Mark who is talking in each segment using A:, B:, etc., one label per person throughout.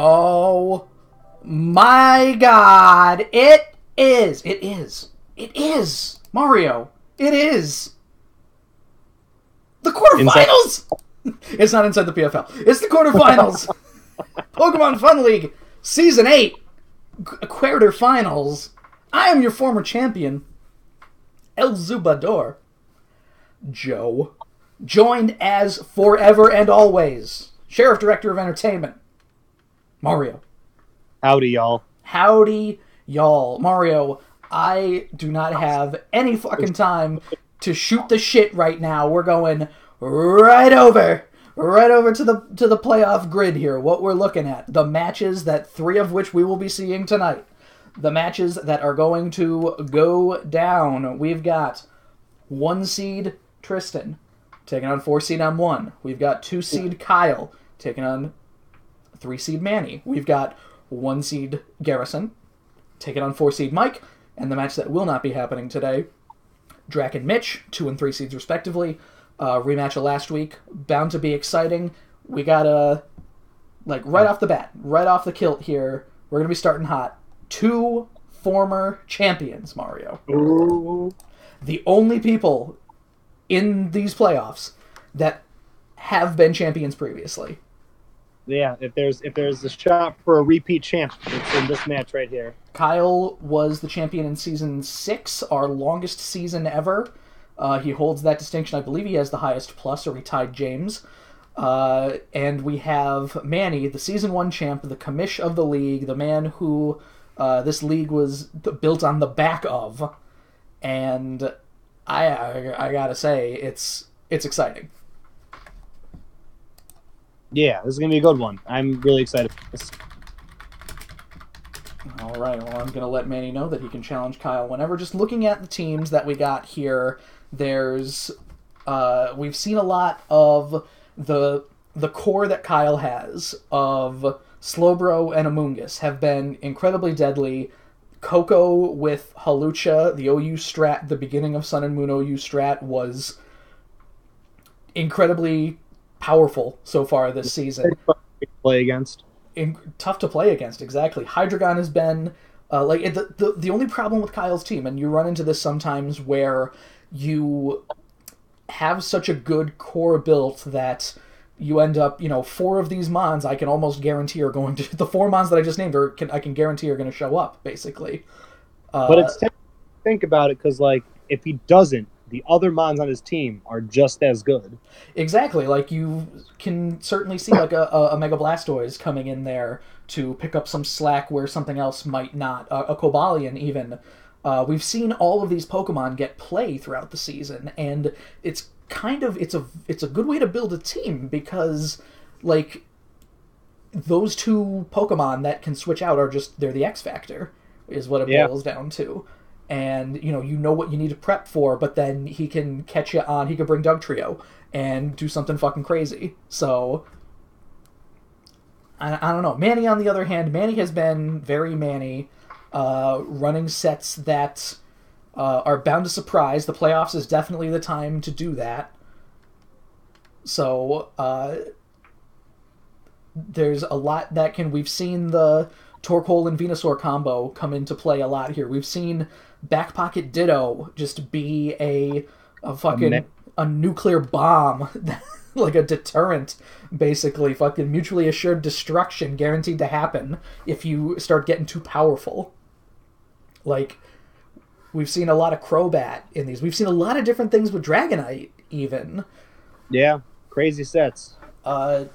A: Oh my god, it is, Mario, it is the quarterfinals! It's not inside the PFL, it's the quarterfinals! Pokemon Fun League, Season 8, quarterfinals. I am your former champion, El Zubador, Joe, joined as forever and always, Sheriff Director of Entertainment, Mario.
B: Howdy, y'all.
A: Howdy, y'all. Mario, I do not have any fucking time to shoot the shit right now. We're going right over to the playoff grid here. What we're looking at, the matches that 3 of which we will be seeing tonight. The matches that are going to go down. We've got 1 seed Tristan taking on 4 seed M1. We've got 2 seed Kyle taking on 3 seed Manny. We've got 1 seed Garrison taking on 4 seed Mike, and the match that will not be happening today, Drac and Mitch, 2 and 3 seeds respectively. Rematch of last week, bound to be exciting. We got right off the bat, right off the kilt here, we're gonna be starting hot. 2 former champions, Mario.
B: Ooh. The
A: only people in these playoffs that have been champions previously.
B: Yeah, if there's a shot for a repeat champ, it's in this match right here.
A: Kyle was the champion in Season 6, our longest season ever. He holds that distinction. I believe he has the highest plus, or he tied James. And we have Manny, the Season 1 champ, the commish of the league, the man who this league was built on the back of. And I gotta say, it's exciting.
B: Yeah, this is going to be a good one. I'm really excited for this.
A: All right, well, I'm going to let Manny know that he can challenge Kyle whenever. Just looking at the teams that we got here, there's... we've seen a lot of the core that Kyle has of Slowbro and Amoonguss have been incredibly deadly. Coco with Halucha, the OU strat, the beginning of Sun and Moon OU strat, was incredibly powerful so far this season.
B: Play against.
A: Tough to play against, exactly. Hydreigon has been the only problem with Kyle's team, and you run into this sometimes where you have such a good core built that you end up, 4 of these mons I can almost guarantee are going to... The 4 mons that I just named I can guarantee are going to show up, basically.
B: But it's think about it, because, if he doesn't, the other mons on his team are just as good.
A: Exactly. You can certainly see, a Mega Blastoise coming in there to pick up some slack where something else might not. A Cobalion, even. We've seen all of these Pokemon get play throughout the season, and it's a good way to build a team, because, those 2 Pokemon that can switch out are they're the X Factor, is what it boils down to. And, you know what you need to prep for, but then he can catch you on... He could bring Dugtrio and do something fucking crazy. So, I don't know. Manny, on the other hand, Manny has been very Manny, running sets that are bound to surprise. The playoffs is definitely the time to do that. So, there's a lot that can... We've seen the Torkoal and Venusaur combo come into play a lot here. We've seen Back Pocket Ditto just be a nuclear bomb, like a deterrent, basically. Fucking mutually assured destruction guaranteed to happen if you start getting too powerful. We've seen a lot of Crobat in these. We've seen a lot of different things with Dragonite, even.
B: Yeah, crazy sets.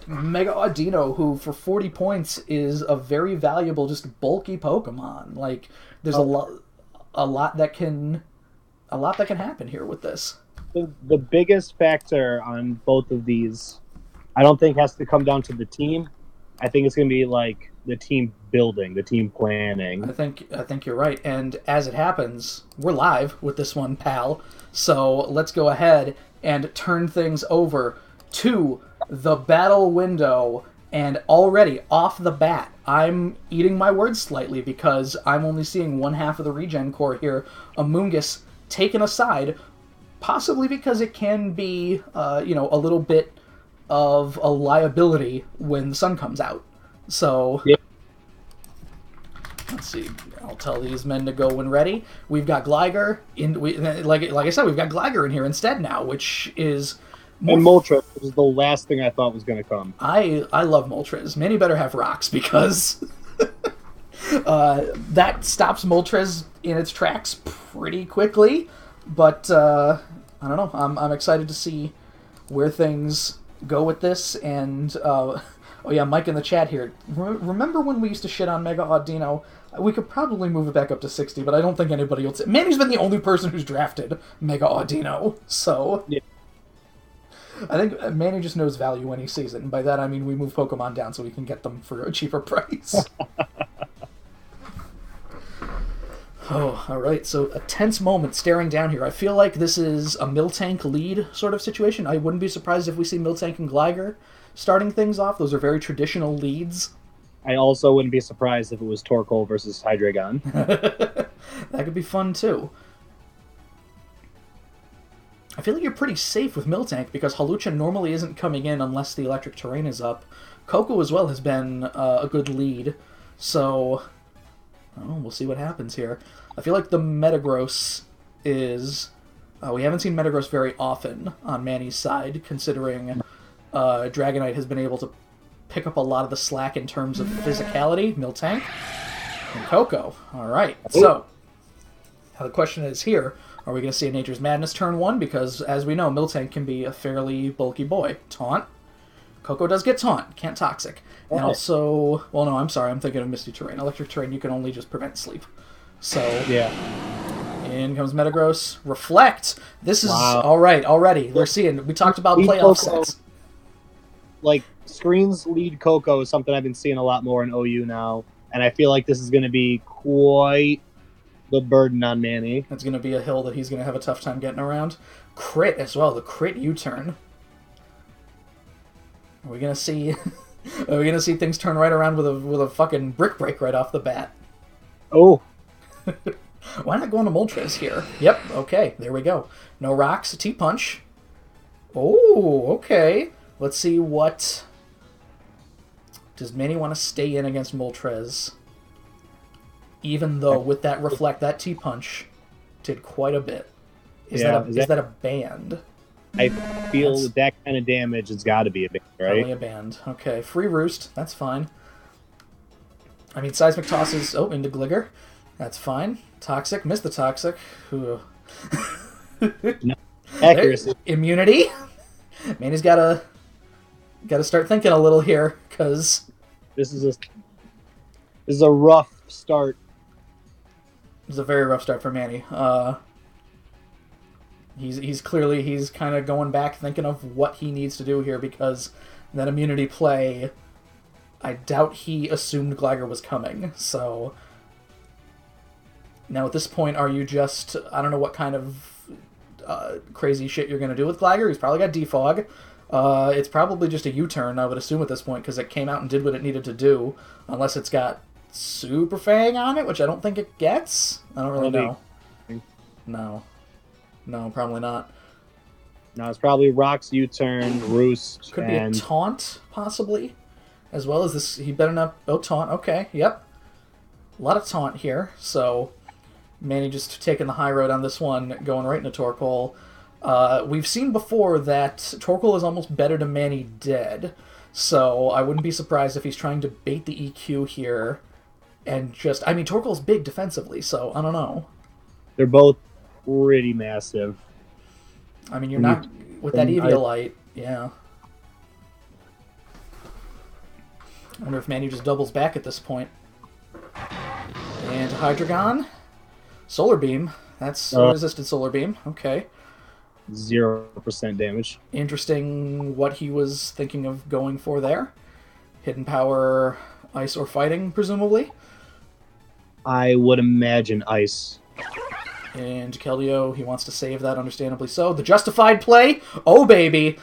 A: Mega Audino, who for 40 points is a very valuable, just bulky Pokemon. Like, there's a lot that can happen here with this.
B: The biggest factor on both of these, I don't think has to come down to the team. I think it's going to be like the team building, the team planning.
A: I think you're right. And as it happens, we're live with this one, pal. So let's go ahead and turn things over to the battle window. And already off the bat, I'm eating my words slightly because I'm only seeing one half of the regen core here. Amoonguss taken aside, possibly because it can be, a little bit of a liability when the sun comes out. So,
B: yeah.
A: Let's see. I'll tell these men to go when ready. We've got Gligar like I said, we've got Gligar in here instead now, which is
B: more... And Moltres was the last thing I thought was going to come.
A: I love Moltres. Manny better have rocks because that stops Moltres in its tracks pretty quickly. But I don't know. I'm excited to see where things go with this. And oh yeah, Mike in the chat here. Remember when we used to shit on Mega Audino? We could probably move it back up to 60, but I don't think anybody else... Manny's been the only person who's drafted Mega Audino, so... Yeah. I think Manny just knows value when he sees it, and by that I mean we move Pokemon down so we can get them for a cheaper price. Oh, alright, so a tense moment staring down here. I feel like this is a Miltank lead sort of situation. I wouldn't be surprised if we see Miltank and Gligar starting things off. Those are very traditional leads.
B: I also wouldn't be surprised if it was Torkoal versus Hydreigon.
A: That could be fun, too. I feel like you're pretty safe with Miltank because Hawlucha normally isn't coming in unless the electric terrain is up. Koko as well has been a good lead, so we'll see what happens here. I feel like the Metagross is... we haven't seen Metagross very often on Manny's side, considering Dragonite has been able to pick up a lot of the slack in terms of physicality. Miltank and Koko. Alright, so now the question is here, are we going to see a Nature's Madness turn 1? Because, as we know, Miltank can be a fairly bulky boy. Taunt. Koko does get Taunt, can't Toxic. And also, well, no, I'm sorry, I'm thinking of Misty Terrain. Electric Terrain, you can only just prevent sleep. So,
B: yeah.
A: In comes Metagross. Reflect! This is, alright, already. We're seeing, we talked about playoff sets.
B: Like, screens lead Koko is something I've been seeing a lot more in OU now, and I feel like this is going to be quite the burden on Manny.
A: It's going to be a hill that he's going to have a tough time getting around. Crit as well, the crit U-turn. Are we going to see... Are we going to see things turn right around with a fucking brick break right off the bat?
B: Oh.
A: Why not go on to Moltres here? Yep, okay, there we go. No rocks, T-punch. Oh, okay. Let's see what... Does Manny want to stay in against Moltres? Even though with that Reflect, that T-punch did quite a bit. Is that a band?
B: I feel that kind of damage has got to be a band, right?
A: Probably a band. Okay, Free Roost, that's fine. I mean, Seismic Toss is... Oh, into Gligar. That's fine. Toxic, missed the Toxic. No.
B: Accuracy.
A: Immunity. Manny's got to start thinking a little here, because...
B: This is a rough start.
A: It's a very rough start for Manny. He's kind of going back thinking of what he needs to do here, because that immunity play, I doubt he assumed Gligar was coming. So now at this point, are you just, I don't know what kind of crazy shit you're going to do with Gligar. He's probably got Defog. It's probably just a U-turn, I would assume at this point, because it came out and did what it needed to do, unless it's got Super Fang on it, which I don't think it gets. I don't really know. No, probably not.
B: No, it's probably Rocks, U-turn, Roost.
A: Could be a Taunt, possibly, as well as this. He better not... Oh, Taunt, okay, yep. A lot of Taunt here, so Manny just taking the high road on this one, going right into Torkoal. We've seen before that Torkoal is almost better to Manny dead, so I wouldn't be surprised if he's trying to bait the EQ here and just... I mean, Torkoal's big defensively, so I don't know.
B: They're both pretty massive.
A: I mean, you're not... With that Eviolite, yeah. I wonder if Manny just doubles back at this point. And Hydreigon. Solar Beam. That's a resisted Solar Beam. Okay.
B: 0% damage.
A: Interesting what he was thinking of going for there. Hidden Power, Ice, or Fighting, presumably.
B: I would imagine Ice.
A: And Keldeo, he wants to save that, understandably so. The justified play? Oh, baby!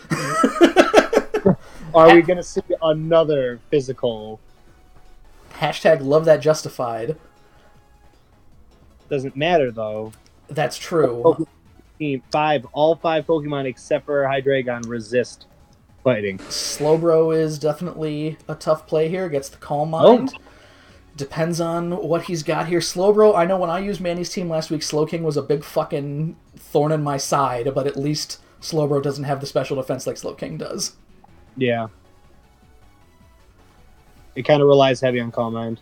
B: Are we going to see another physical?
A: Hashtag love that justified.
B: Doesn't matter, though.
A: That's true.
B: Team all five Pokemon except for Hydreigon resist fighting.
A: Slowbro is definitely a tough play here. Gets the Calm Mind. Oh. Depends on what he's got here. Slowbro, I know when I used Manny's team last week, Slowking was a big fucking thorn in my side, but at least Slowbro doesn't have the special defense like Slowking does.
B: Yeah. It kind of relies heavy on Calm Mind.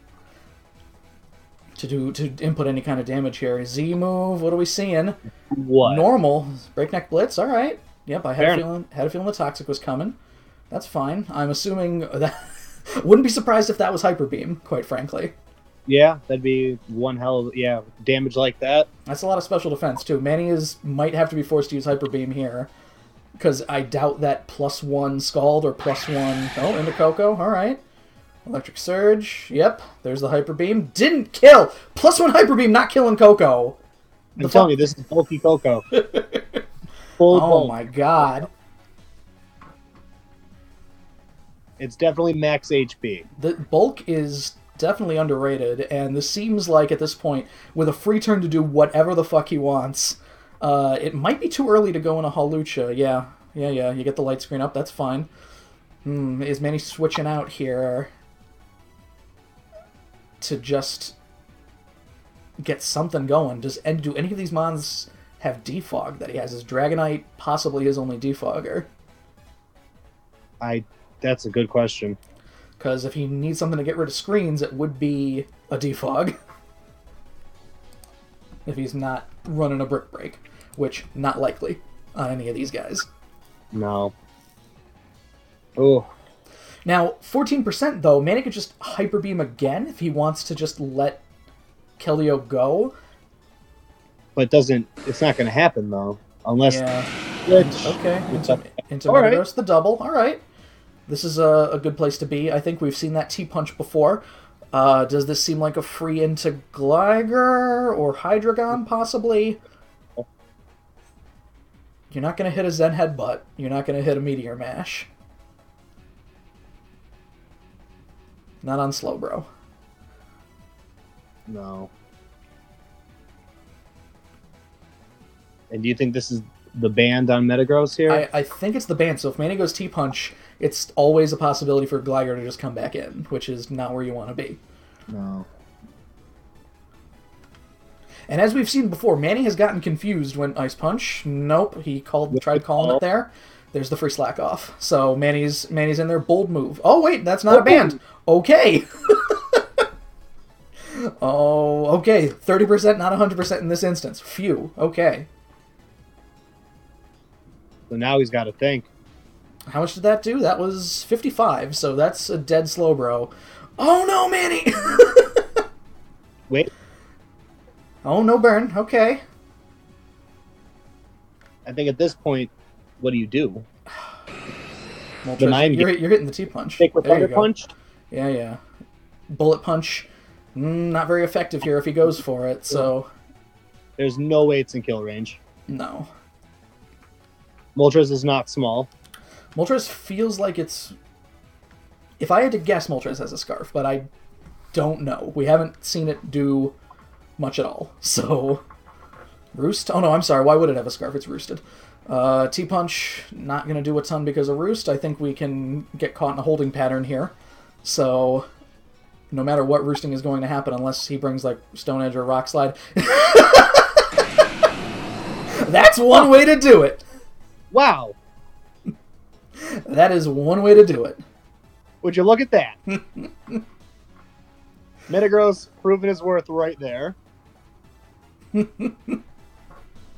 A: To input any kind of damage here. Z move, what are we seeing?
B: What?
A: Normal. Breakneck Blitz, alright. Yep, I had a feeling the Toxic was coming. That's fine. I'm assuming that... Wouldn't be surprised if that was Hyper Beam, quite frankly.
B: Yeah, that'd be one hell of... Yeah, damage like that.
A: That's a lot of special defense, too. Manny might have to be forced to use Hyper Beam here, because I doubt that +1 Scald or +1... Oh, into Coco, alright. Electric Surge, yep, there's the Hyper Beam. Didn't kill! +1 Hyper Beam, not killing Coco!
B: I'm telling you, this is bulky Coco.
A: Full bulk. My god.
B: It's definitely max HP.
A: The bulk is definitely underrated, and this seems like, at this point, with a free turn to do whatever the fuck he wants, it might be too early to go in a Hawlucha. Yeah, you get the light screen up, that's fine. Is Manny switching out here to just get something going? Do any of these mons have Defog that he has? Is Dragonite possibly his only Defogger?
B: That's a good question.
A: Because if he needs something to get rid of screens, it would be a Defog. If he's not running a Brick Break, which, not likely on any of these guys.
B: No. Oh.
A: Now, 14% though, Manny could just Hyper Beam again if he wants to just let Keldeo go.
B: But it's not going to happen though. Unless...
A: Yeah. Okay, into Metagross, the double, alright. This is a good place to be. I think we've seen that T-Punch before. Does this seem like a free into Gligar or Hydreigon, possibly? You're not going to hit a Zen Headbutt. You're not going to hit a Meteor Mash. Not on Slowbro.
B: No. And do you think this is the band on Metagross here?
A: I think it's the band. So if Manny goes T-Punch, it's always a possibility for Gligar to just come back in, which is not where you want to be.
B: No.
A: And as we've seen before, Manny has gotten confused when Ice Punch. Nope, he tried calling it there. There's the free slack off. So Manny's in there. Bold move. Oh wait, that's not a band. Okay. Oh, okay. 30%, not 100% in this instance. Phew. Okay.
B: So now he's got to think.
A: How much did that do? That was 55, so that's a dead Slowbro. Oh no, Manny!
B: Wait.
A: Oh, no burn. Okay.
B: I think at this point, what do you do?
A: Well, you're hitting the T-Punch.
B: Take with Thunder Punch?
A: Yeah. Bullet Punch. Not very effective here if he goes for it, so...
B: There's no way it's in kill range.
A: No.
B: Moltres is not small.
A: Moltres feels like it's... If I had to guess, Moltres has a Scarf, but I don't know. We haven't seen it do much at all, so... Roost? Oh no, I'm sorry, why would it have a Scarf? It's Roosted. T-Punch, not going to do a ton because of Roost. I think we can get caught in a holding pattern here. So, no matter what, Roosting is going to happen unless he brings, like, Stone Edge or Rock Slide. That's one way to do it.
B: Wow.
A: That is one way to do it.
B: Would you look at that? Metagross proving his worth right there.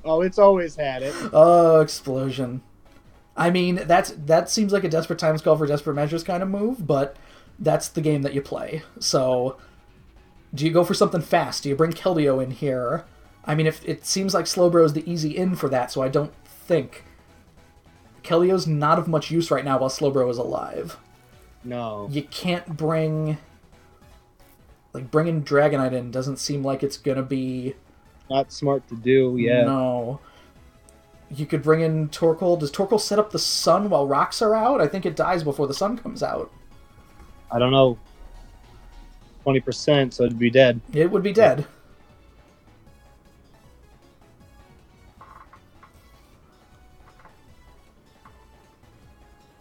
B: Oh, it's always had it.
A: Oh, Explosion. I mean, that seems like a Desperate Times Call for Desperate Measures kind of move, but that's the game that you play. So, do you go for something fast? Do you bring Keldeo in here? I mean, if it seems like Slowbro is the easy in for that, so I don't think... Keldeo's not of much use right now while Slowbro is alive.
B: No.
A: You can't bring... Like, bringing Dragonite in doesn't seem like it's gonna be...
B: Not smart to do, yeah.
A: No. You could bring in Torkoal. Does Torkoal set up the sun while rocks are out? I think it dies before the sun comes out.
B: I don't know. 20%, so it'd be dead.
A: It would be dead.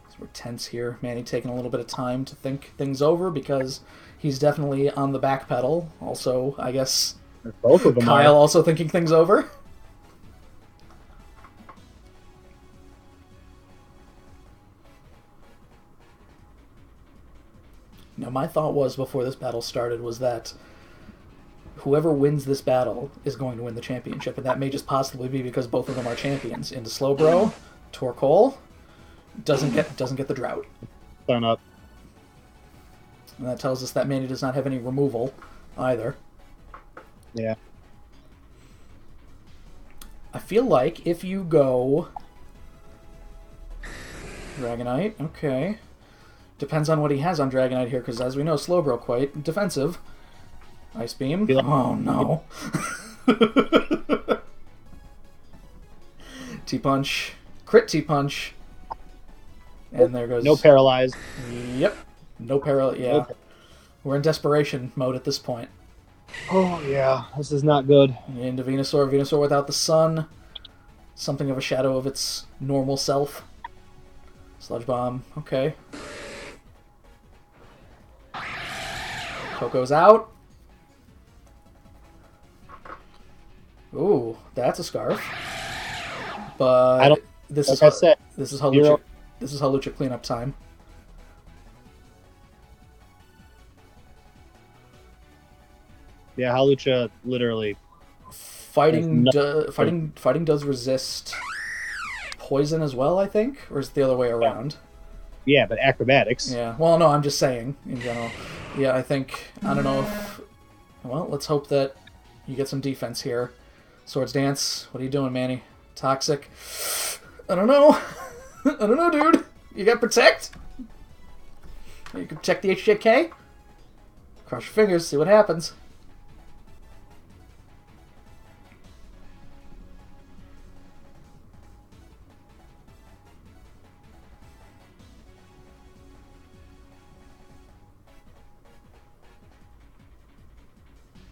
A: So we're tense here. Manny taking a little bit of time to think things over because he's definitely on the back pedal. Also, I guess
B: Both of them
A: Kyle
B: are.
A: also thinking things over. Now, my thought was before this battle started was that whoever wins this battle is going to win the championship, and that may just possibly be because both of them are champions. Into Slowbro, Torkoal doesn't get the drought,
B: Sun up.
A: and that tells us that Manny does not have any removal either.
B: Yeah.
A: I feel like if you go Dragonite, okay. Depends on what he has on Dragonite here, because as we know, Slowbro quite defensive. Ice Beam. Oh, no. T-Punch. Crit T-Punch. And there goes...
B: No paralyzed.
A: Yep. No paralyze. Yeah.
B: Okay.
A: We're in desperation mode at this point.
B: Oh, yeah. This is not good.
A: Into Venusaur. Venusaur without the sun. Something of a shadow of its normal self. Sludge Bomb. Okay. Coco's out. Ooh, that's a scarf. But
B: I don't.
A: this
B: Like
A: is
B: I said,
A: this is
B: Hero-
A: Hawlucha cleanup time.
B: Yeah, Hawlucha literally.
A: Fighting
B: There's
A: fighting does resist poison as well, I think, or is it the other way around?
B: Yeah, but acrobatics.
A: Yeah. Well, no, I'm just saying in general. Yeah, I think I don't know if. Well, let's hope that you get some defense here. Swords Dance. What are you doing, Manny? Toxic. I don't know. I don't know, dude. You got Protect? You can protect the HJK? Cross your fingers, see what happens.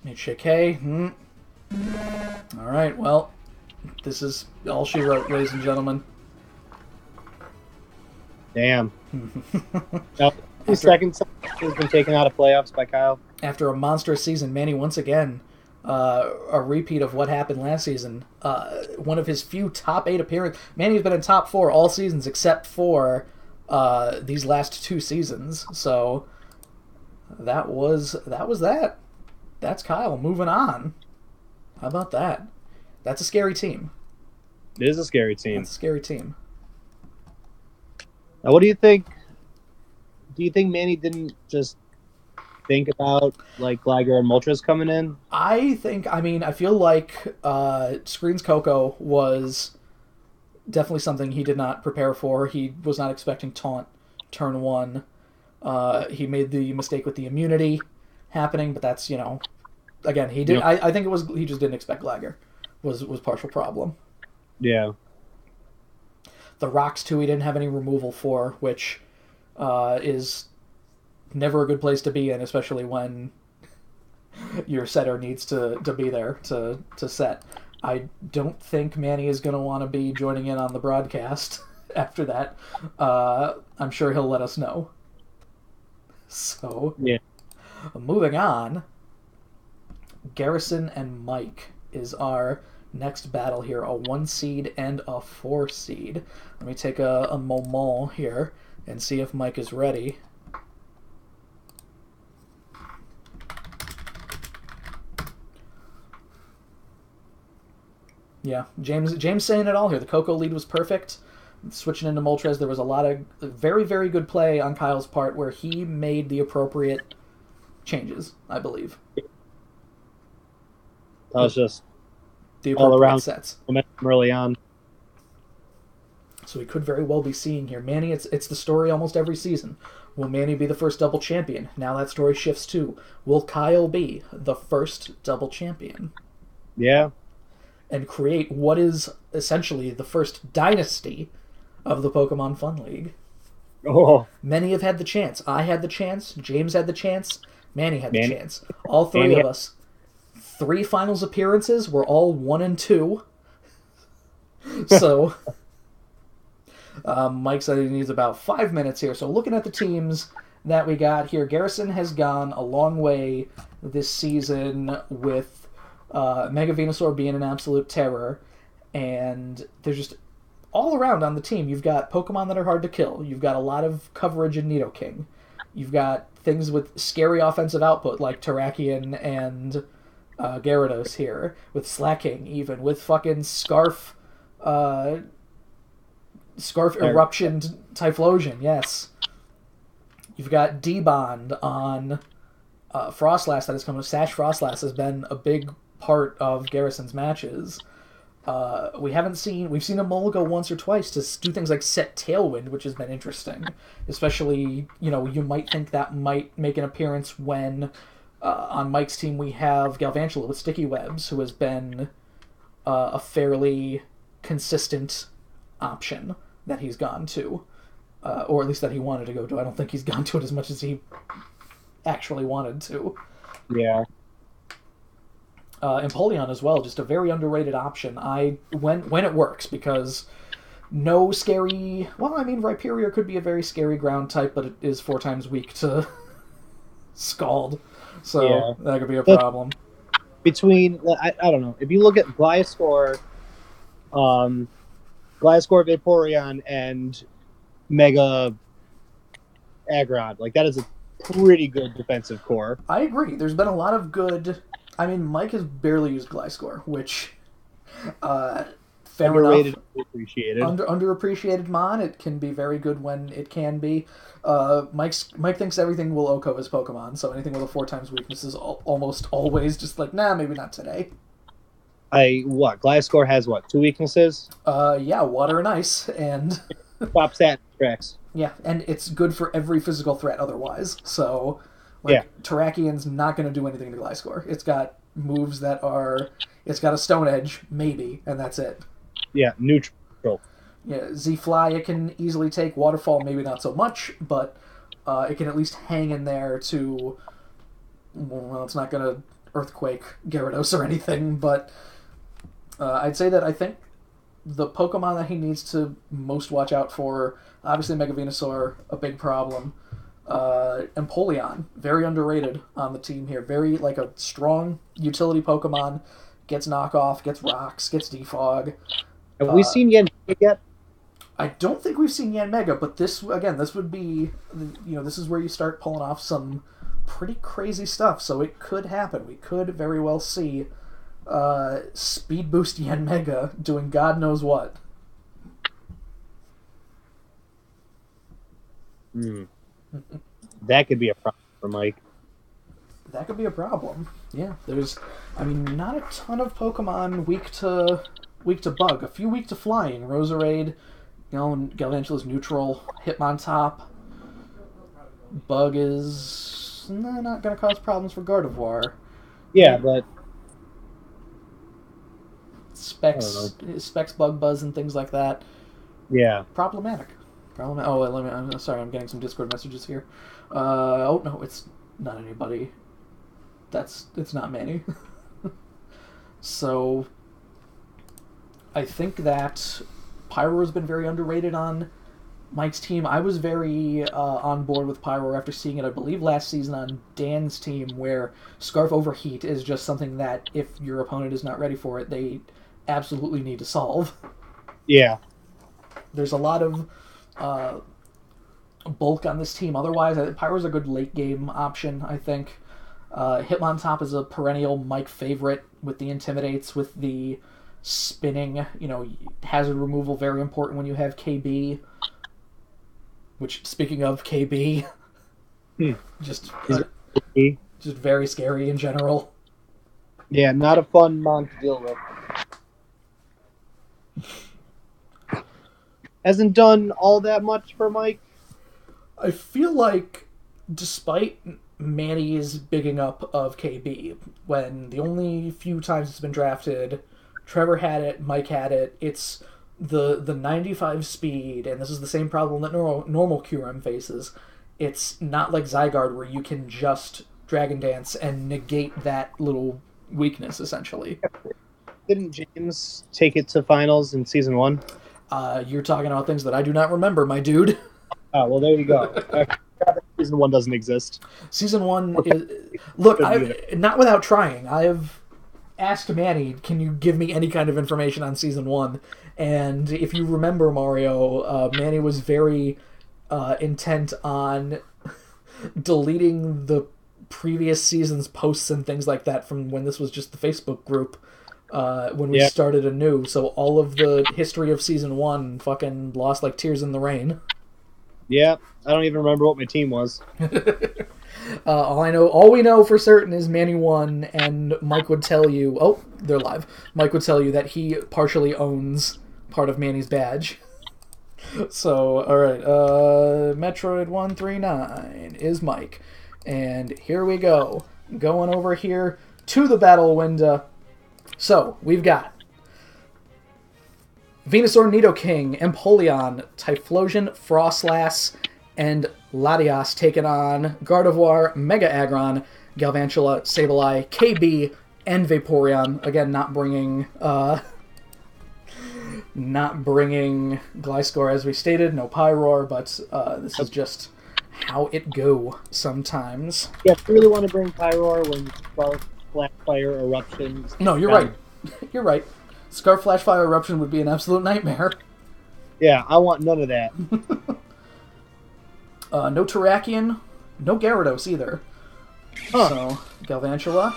A: HJK. Alright, well, this is all she wrote, ladies and gentlemen.
B: Damn. Now, the second time has been taken out of playoffs by Kyle.
A: After a monstrous season, Manny once again, a repeat of what happened last season. One of his few top 8 appearances. Manny's been in top 4 all seasons except for these last 2 seasons. So that was that. That's Kyle. Moving on. How about that? That's a scary team.
B: It is a scary team.
A: That's a scary team.
B: Now, what do you think? Do you think Manny didn't just think about like Gligar and Moltres coming in?
A: I feel like Screens Coco was definitely something he did not prepare for. He was not expecting Taunt turn 1. He made the mistake with the immunity happening, but that's, again, he did. I think it was he just didn't expect Gligar was partial problem.
B: Yeah.
A: The rocks too, he didn't have any removal for, which is never a good place to be in, especially when your setter needs to be there to set. I don't think Manny is going to want to be joining in on the broadcast after that. I'm sure he'll let us know. So,
B: yeah.
A: Moving on, Garrison and Mike is our next battle here, a 1 seed and a 4 seed. Let me take a moment here and see if Mike is ready. Yeah, James saying it all here. The Coco lead was perfect. switching into Moltres, there was a lot of very, very good play on Kyle's part where he made the appropriate changes, I believe.
B: That was just
A: the
B: all
A: appropriate
B: around
A: sets.
B: momentum early on.
A: So we could very well be seeing here. Manny, it's the story almost every season. Will Manny be the first double champion? Now that story shifts to, will Kyle be the first double champion?
B: Yeah.
A: And create what is essentially the first dynasty of the Pokemon Fun League.
B: Oh.
A: Many have had the chance. I had the chance. James had the chance. Manny had the chance. All three of us. 3 finals appearances. We're all 1 and 2. So... Mike said he needs about 5 minutes here. So looking at the teams that we got here, Garrison has gone a long way this season with Mega Venusaur being an absolute terror. And there's just all around on the team, you've got Pokemon that are hard to kill. You've got a lot of coverage in Nidoking. You've got things with scary offensive output like Terrakion and Gyarados here. With Slacking even. With fucking Scarf... Eruption Typhlosion, yes. You've got D-Bond on Frostlass that has come to Sash Frostlass has been a big part of Garrison's matches. We've seen him go once or twice to do things like set Tailwind, which has been interesting. Especially, you might think that might make an appearance when on Mike's team we have Galvantula with Sticky Webs, who has been a fairly consistent option that he's gone to, or at least that he wanted to go to. I don't think he's gone to it as much as he actually wanted to.
B: Yeah.
A: Empoleon as well, just a very underrated option. When it works, because no scary... Well, I mean, Rhyperior could be a very scary ground type, but it is 4 times weak to Scald, so that could be a problem.
B: Between, I don't know, if you look at Gliscor, Vaporeon, and Mega Aggron, like, that is a pretty good defensive core.
A: I agree. There's been a lot of good... I mean, Mike has barely used Gliscor, which...
B: underrated, appreciated.
A: Underappreciated Mon. It can be very good when it can be. Mike thinks everything will OHKO his Pokemon, so anything with a 4 times weakness is almost always just like, nah, maybe not today.
B: Gliscor has 2 weaknesses?
A: Yeah, water and ice, and...
B: Top stat tracks.
A: Yeah, and it's good for every physical threat otherwise, so... Terrakion's not going to do anything to Gliscor. It's got moves that are... It's got a Stone Edge, maybe, and that's it.
B: Yeah, neutral.
A: Yeah, Z-Fly it can easily take. Waterfall maybe not so much, but it can at least hang in there to... Well, it's not going to Earthquake Gyarados or anything, but I'd say that I think the Pokemon that he needs to most watch out for, obviously Mega Venusaur, a big problem. Empoleon, very underrated on the team here. Very, like, a strong utility Pokemon. Gets knockoff, gets rocks, gets defog.
B: Have we seen Yanmega yet?
A: I don't think we've seen Yanmega, but this would be, this is where you start pulling off some pretty crazy stuff, so it could happen. We could very well see Speed Boost Yanmega doing God knows what.
B: That could be a problem for Mike.
A: That could be a problem. Yeah, there's, not a ton of Pokemon weak to Bug. A few weak to Flying. Roserade, Galvantula's neutral. Hitmontop. Bug is not going to cause problems for Gardevoir.
B: Yeah, but...
A: Specs, Bug Buzz, and things like that.
B: Yeah.
A: Problematic. I'm sorry, I'm getting some Discord messages here. Oh, no, it's not anybody. It's not Manny. So, I think that Pyro has been very underrated on Mike's team. I was very on board with Pyro after seeing it, I believe, last season on Dan's team, where Scarf Overheat is just something that, if your opponent is not ready for it, they absolutely need to solve.
B: Yeah.
A: There's a lot of bulk on this team. Otherwise, Pyro's a good late-game option, I think. Hitmontop is a perennial Mike favorite with the Intimidates, with the spinning, hazard removal, very important when you have KB. Which, speaking of KB, just very scary in general.
B: Yeah, not a fun mon to deal with. Hasn't done all that much for Mike.
A: I feel like, despite Manny's bigging up of KB, when the only few times it's been drafted, Trevor had it, Mike had it, it's the 95 speed, and this is the same problem that normal QRM faces. It's not like Zygarde where you can just Dragon Dance and negate that little weakness, essentially.
B: Didn't James take it to finals in Season 1?
A: You're talking about things that I do not remember, my dude.
B: Oh, well, there you go. Season 1 doesn't exist.
A: Season 1 is... Look, not without trying. I've asked Manny, can you give me any kind of information on Season 1? And if you remember, Mario, Manny was very intent on deleting the previous season's posts and things like that from when this was just the Facebook group when we started anew. So all of the history of Season 1 fucking lost like tears in the rain.
B: Yeah, I don't even remember what my team was.
A: All we know for certain is Manny won, and Mike would tell you... Oh, they're live. Mike would tell you that he partially owns part of Manny's badge. So, alright, Metroid 139 is Mike. And here we go. Going over here to the battle window. So, we've got Venusaur, Nidoking, Empoleon, Typhlosion, Frostlass, and Latias taking on Gardevoir, Mega Aggron, Galvantula, Sableye, KB, and Vaporeon. Again, not bringing Gliscor as we stated, no Pyroar, but this is just how it go sometimes.
B: Yeah, if you really want to bring Pyroar when Scarf, Flash Fire, Eruption...
A: No, you're right. You're right. Scarf, Flash, Fire, Eruption would be an absolute nightmare.
B: Yeah, I want none of that.
A: No Terrakion, no Gyarados either. Huh. So, Galvantula,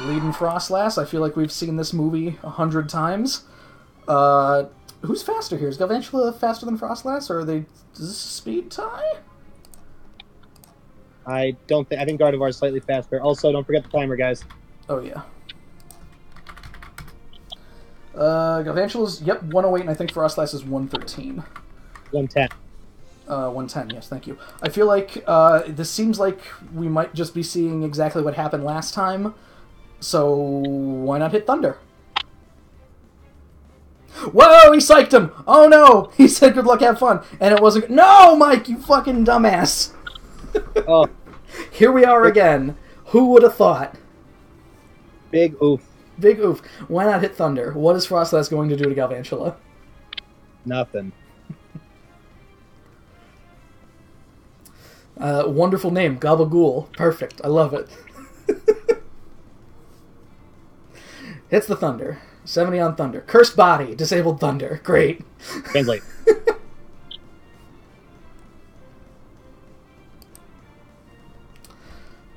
A: leading Frostlass. I feel like we've seen this movie 100 times. Who's faster here? Is Galvantula faster than Frostlass, or is this a speed tie?
B: I think Gardevoir is slightly faster. Also, don't forget the timer, guys.
A: Oh, yeah. Galvantula's, 108, and I think Frostlass is 113.
B: 110.
A: 110, yes, thank you. I feel like this seems like we might just be seeing exactly what happened last time, so why not hit Thunder? Whoa, he psyched him! Oh no! He said good luck, have fun, and it wasn't... No, Mike, you fucking dumbass!
B: Oh.
A: Here we are again. Who would have thought?
B: Big oof.
A: Big oof. Why not hit Thunder? What is Frostlass going to do to Galvantula?
B: Nothing.
A: Wonderful name, Gabagool. Perfect. I love it. Hits the Thunder. 70 on Thunder. Cursed Body. Disabled Thunder. Great.
B: Translate.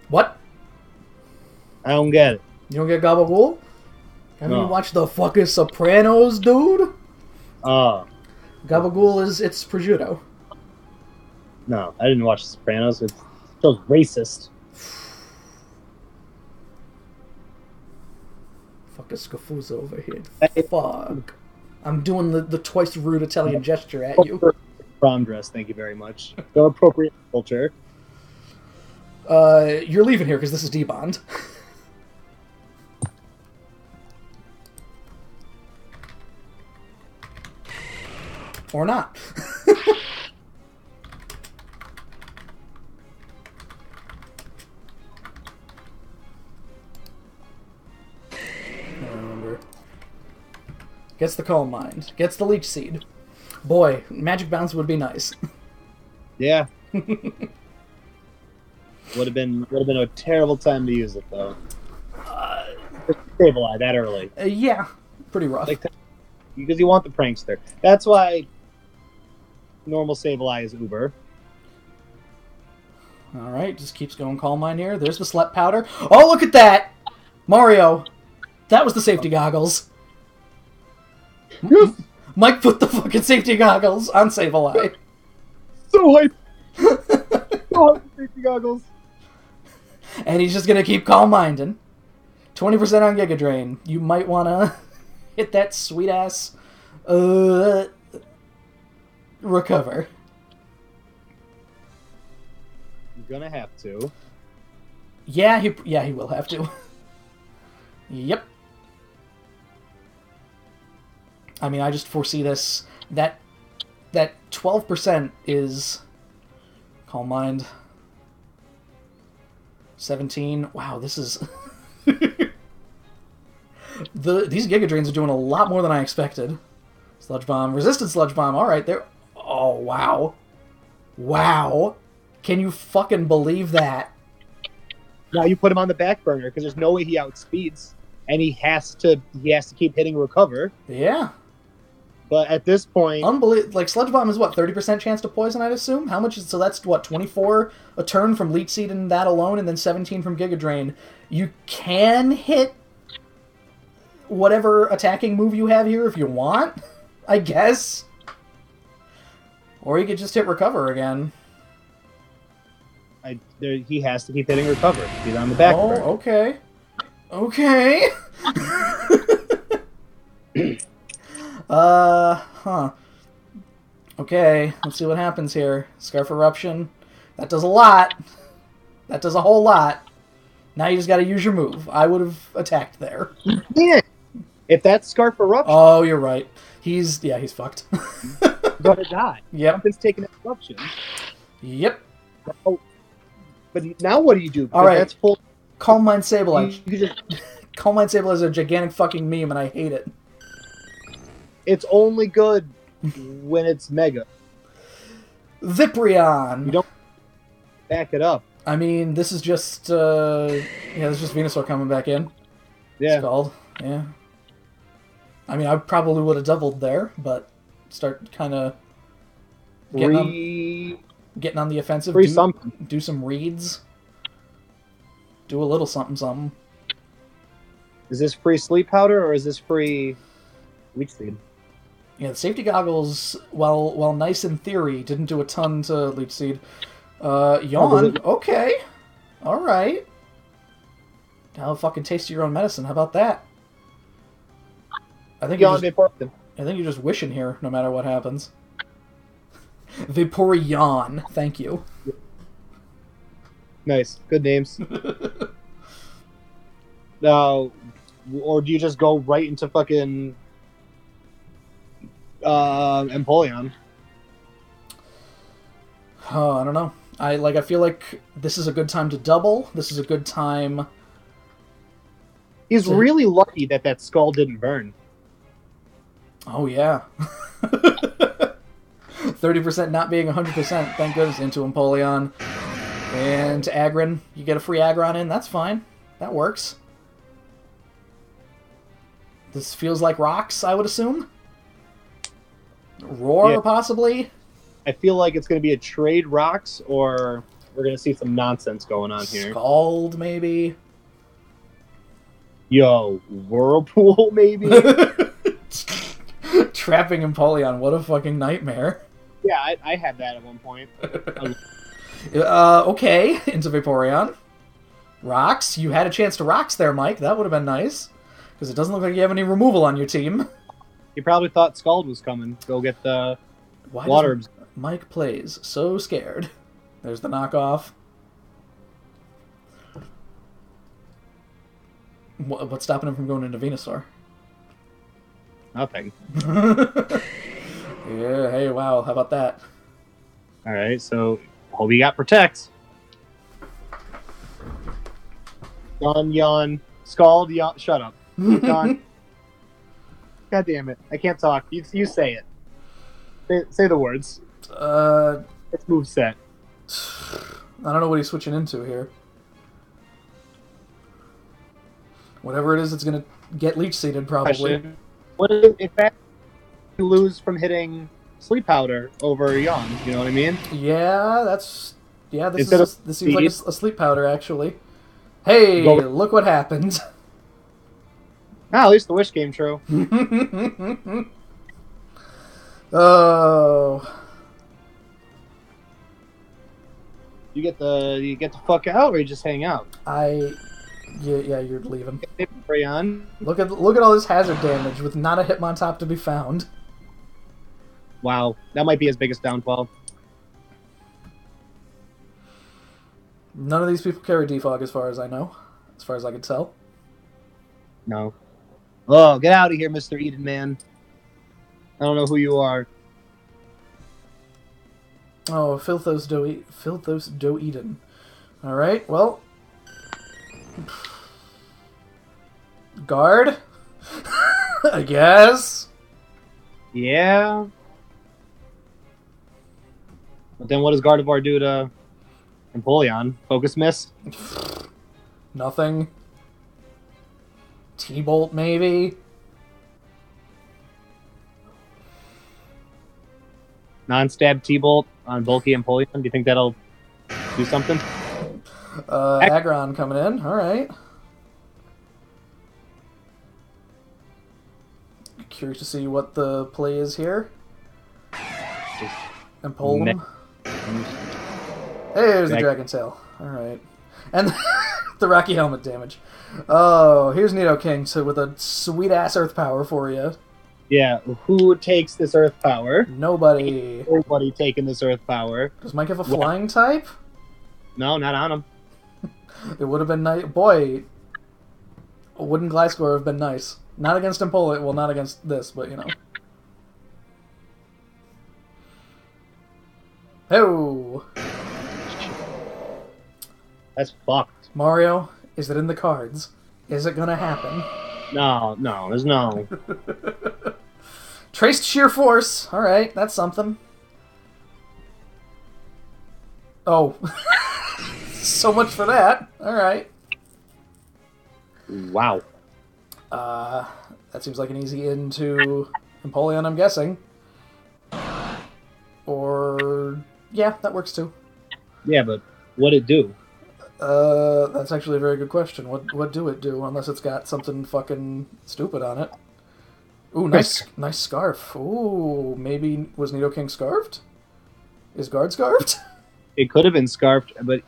A: What?
B: I don't get it.
A: You don't get Gabagool? Haven't you watched the fucking Sopranos, dude? Gabagool it's prosciutto.
B: No, I didn't watch The Sopranos. It's so racist.
A: Fuck a Scafusa over here. Fuck. I'm doing the twice rude Italian gesture at you.
B: Prom dress, thank you very much. So appropriate culture.
A: You're leaving here because this is D-Bond. Or not. Gets the Calm Mind. Gets the Leech Seed. Boy, Magic Bounce would be nice.
B: Yeah. Would have been a terrible time to use it, though. Sableye that early.
A: Yeah, pretty rough.
B: Because you want the prankster. That's why normal Sableye is Uber.
A: Alright, just keeps going Calm Mind here. There's the Slep Powder. Oh, look at that! Mario! That was the safety goggles.
B: Yes!
A: Mike put the fucking safety goggles on Sableye.
B: So hype! So hype, safety goggles.
A: And he's just gonna keep calm-minded. 20% on Giga Drain. You might wanna hit that sweet-ass recover.
B: I'm gonna have to.
A: Yeah, he will have to. Yep. I mean, I just foresee this. That 12% is Calm Mind. 17. Wow, this is these Giga Drains are doing a lot more than I expected. Sludge Bomb, resistant Sludge Bomb. All right, there. Oh wow, wow! Can you fucking believe that?
B: Now you put him on the back burner because there's no way he outspeeds, and he has to keep hitting recover.
A: Yeah.
B: But at this point,
A: Like Sludge Bomb is what 30% chance to poison, I'd assume. How much is so? That's what 24 a turn from Leech Seed and that alone, and then 17 from Giga Drain. You can hit whatever attacking move you have here if you want, I guess. Or you could just hit recover again.
B: He has to keep hitting recover. He's on the back burner.
A: Okay. Okay. Huh. Okay, let's see what happens here. Scarf Eruption. That does a lot. That does a whole lot. Now you just gotta use your move. I would have attacked there.
B: Yeah. If that's Scarf Eruption...
A: Oh, you're right. He's fucked.
B: gonna die.
A: Yep.
B: Something's taking an eruption.
A: Yep.
B: Oh. But now what do you do?
A: All right.
B: That's full...
A: Calm Mind Sableye.
B: You just...
A: Calm Mind Sableye is a gigantic fucking meme, and I hate it.
B: It's only good when it's Mega.
A: Viprion.
B: You don't back it up.
A: I mean, this is just, this is just Venusaur coming back in.
B: Yeah.
A: Scald. Yeah. I mean, I probably would have doubled there, but start kind of getting on the offensive. Do some reads. Do a little something, something.
B: Is this free Sleep Powder or is this free Leech Seed?
A: Yeah, the safety goggles, while nice in theory, didn't do a ton to Leech Seed. Yawn. Okay. All right. Now fucking taste your own medicine. How about that? I think you're just wishing here, no matter what happens. Vaporeon. Thank you.
B: Nice. Good names. Now, or do you just go right into fucking Empoleon?
A: Oh, I don't know. I feel like this is a good time to double. This is a good time.
B: He's really lucky that skull didn't burn.
A: Oh yeah. 30% not being 100%. Thank goodness into Empoleon. And Aggron. You get a free Aggron in. That's fine. That works. This feels like rocks, I would assume. Roar, yeah. Possibly.
B: I feel like it's going to be a trade rocks, or we're going to see some nonsense going on here.
A: Scald, maybe.
B: Yo, Whirlpool, maybe.
A: Trapping Empoleon, what a fucking nightmare.
B: Yeah, I had that at one point.
A: Okay, into Vaporeon. Rocks, you had a chance to rocks there, Mike. That would have been nice. Because it doesn't look like you have any removal on your team.
B: You probably thought Scald was coming. Go get the water.
A: Does Mike plays so scared. There's the knockoff. What's stopping him from going into Venusaur?
B: Nothing.
A: Yeah, hey, wow, how about that?
B: Alright, so hope you got Protect. Yawn. Scald, yawn. Shut up. Yawn. God damn it. I can't talk. You say it. Say the words. It's moveset.
A: I don't know what he's switching into here. Whatever it is, it's going to get Leech Seeded, probably.
B: Question. What if you lose from hitting Sleep Powder over Yawn? You know what I mean?
A: Yeah, this seems like a Sleep Powder, actually. Hey, look what happened.
B: Ah, at least the wish came true.
A: Oh.
B: You get the fuck out, or you just hang out?
A: Yeah, you're leaving.
B: Carry on.
A: Look at all this hazard damage with not a Hitmontop to be found.
B: Wow, that might be his biggest downfall.
A: None of these people carry defog, as far as I know, as far as I can tell.
B: No. Oh, get out of here, Mr. Eden Man. I don't know who you are.
A: Oh, Filthos Do Eden. All right, well, guard, I guess.
B: Yeah. But then what does Gardevoir do to Empoleon? Focus miss?
A: Nothing. T-Bolt, maybe?
B: Non-stab T-Bolt on bulky Empoleon. Do you think that'll do something?
A: Aggron coming in. All right. Curious to see what the play is here. Empoleon. Hey, there's the Dragon Tail. All right. And the Rocky Helmet damage. Oh, here's Nidoking with a sweet-ass Earth Power for you.
B: Yeah, who takes this Earth Power?
A: Nobody.
B: Nobody taking this Earth Power.
A: Does Mike have a flying type?
B: No, not on him.
A: It would have been nice. Boy, a wooden Gliscor would have been nice. Not against Empoleon. Well, not against this, but you know. Oh.
B: That's fucked.
A: Mario, is it in the cards? Is it gonna happen?
B: No, there's no.
A: Traced Sheer Force. Alright, that's something. Oh. So much for that. Alright.
B: Wow.
A: That seems like an easy into Empoleon, I'm guessing. Or... yeah, that works too.
B: Yeah, but what'd it do?
A: That's actually a very good question. What do it do? Unless it's got something fucking stupid on it. Ooh, nice scarf. Ooh, maybe was Nidoking scarfed? Is Guard scarfed?
B: It could have been scarfed, but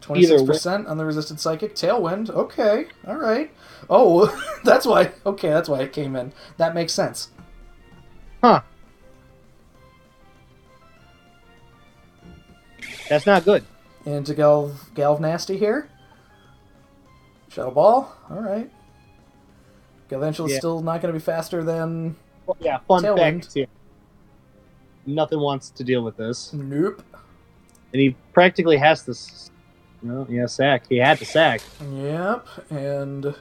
A: 26% on the resisted psychic. Tailwind. Okay, all right. Oh, that's why. Okay, that's why it came in. That makes sense.
B: Huh. That's not good.
A: Into Galv Nasty here. Shadow Ball. All right. Galvantula is still not going to be faster than
B: well, yeah, fun
A: Tailwind.
B: fact here. Nothing wants to deal with this.
A: Nope.
B: And he practically has to... well, yeah, sack. He had to sack.
A: Yep, and...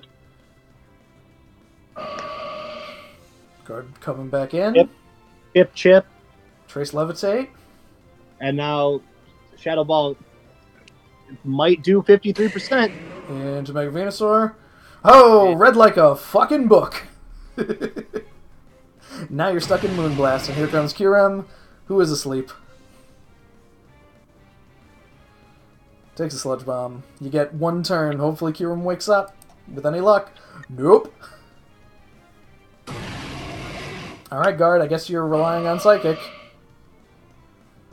A: Guard coming back in.
B: Hip chip.
A: Trace Levitate.
B: And now Shadow Ball might do 53%.
A: Into Mega Venusaur. Oh, read like a fucking book. Now you're stuck in Moonblast, and here comes Kyurem, who is asleep. Takes a Sludge Bomb. You get one turn. Hopefully Kyurem wakes up. With any luck. Nope. Alright, Guard, I guess you're relying on Psychic.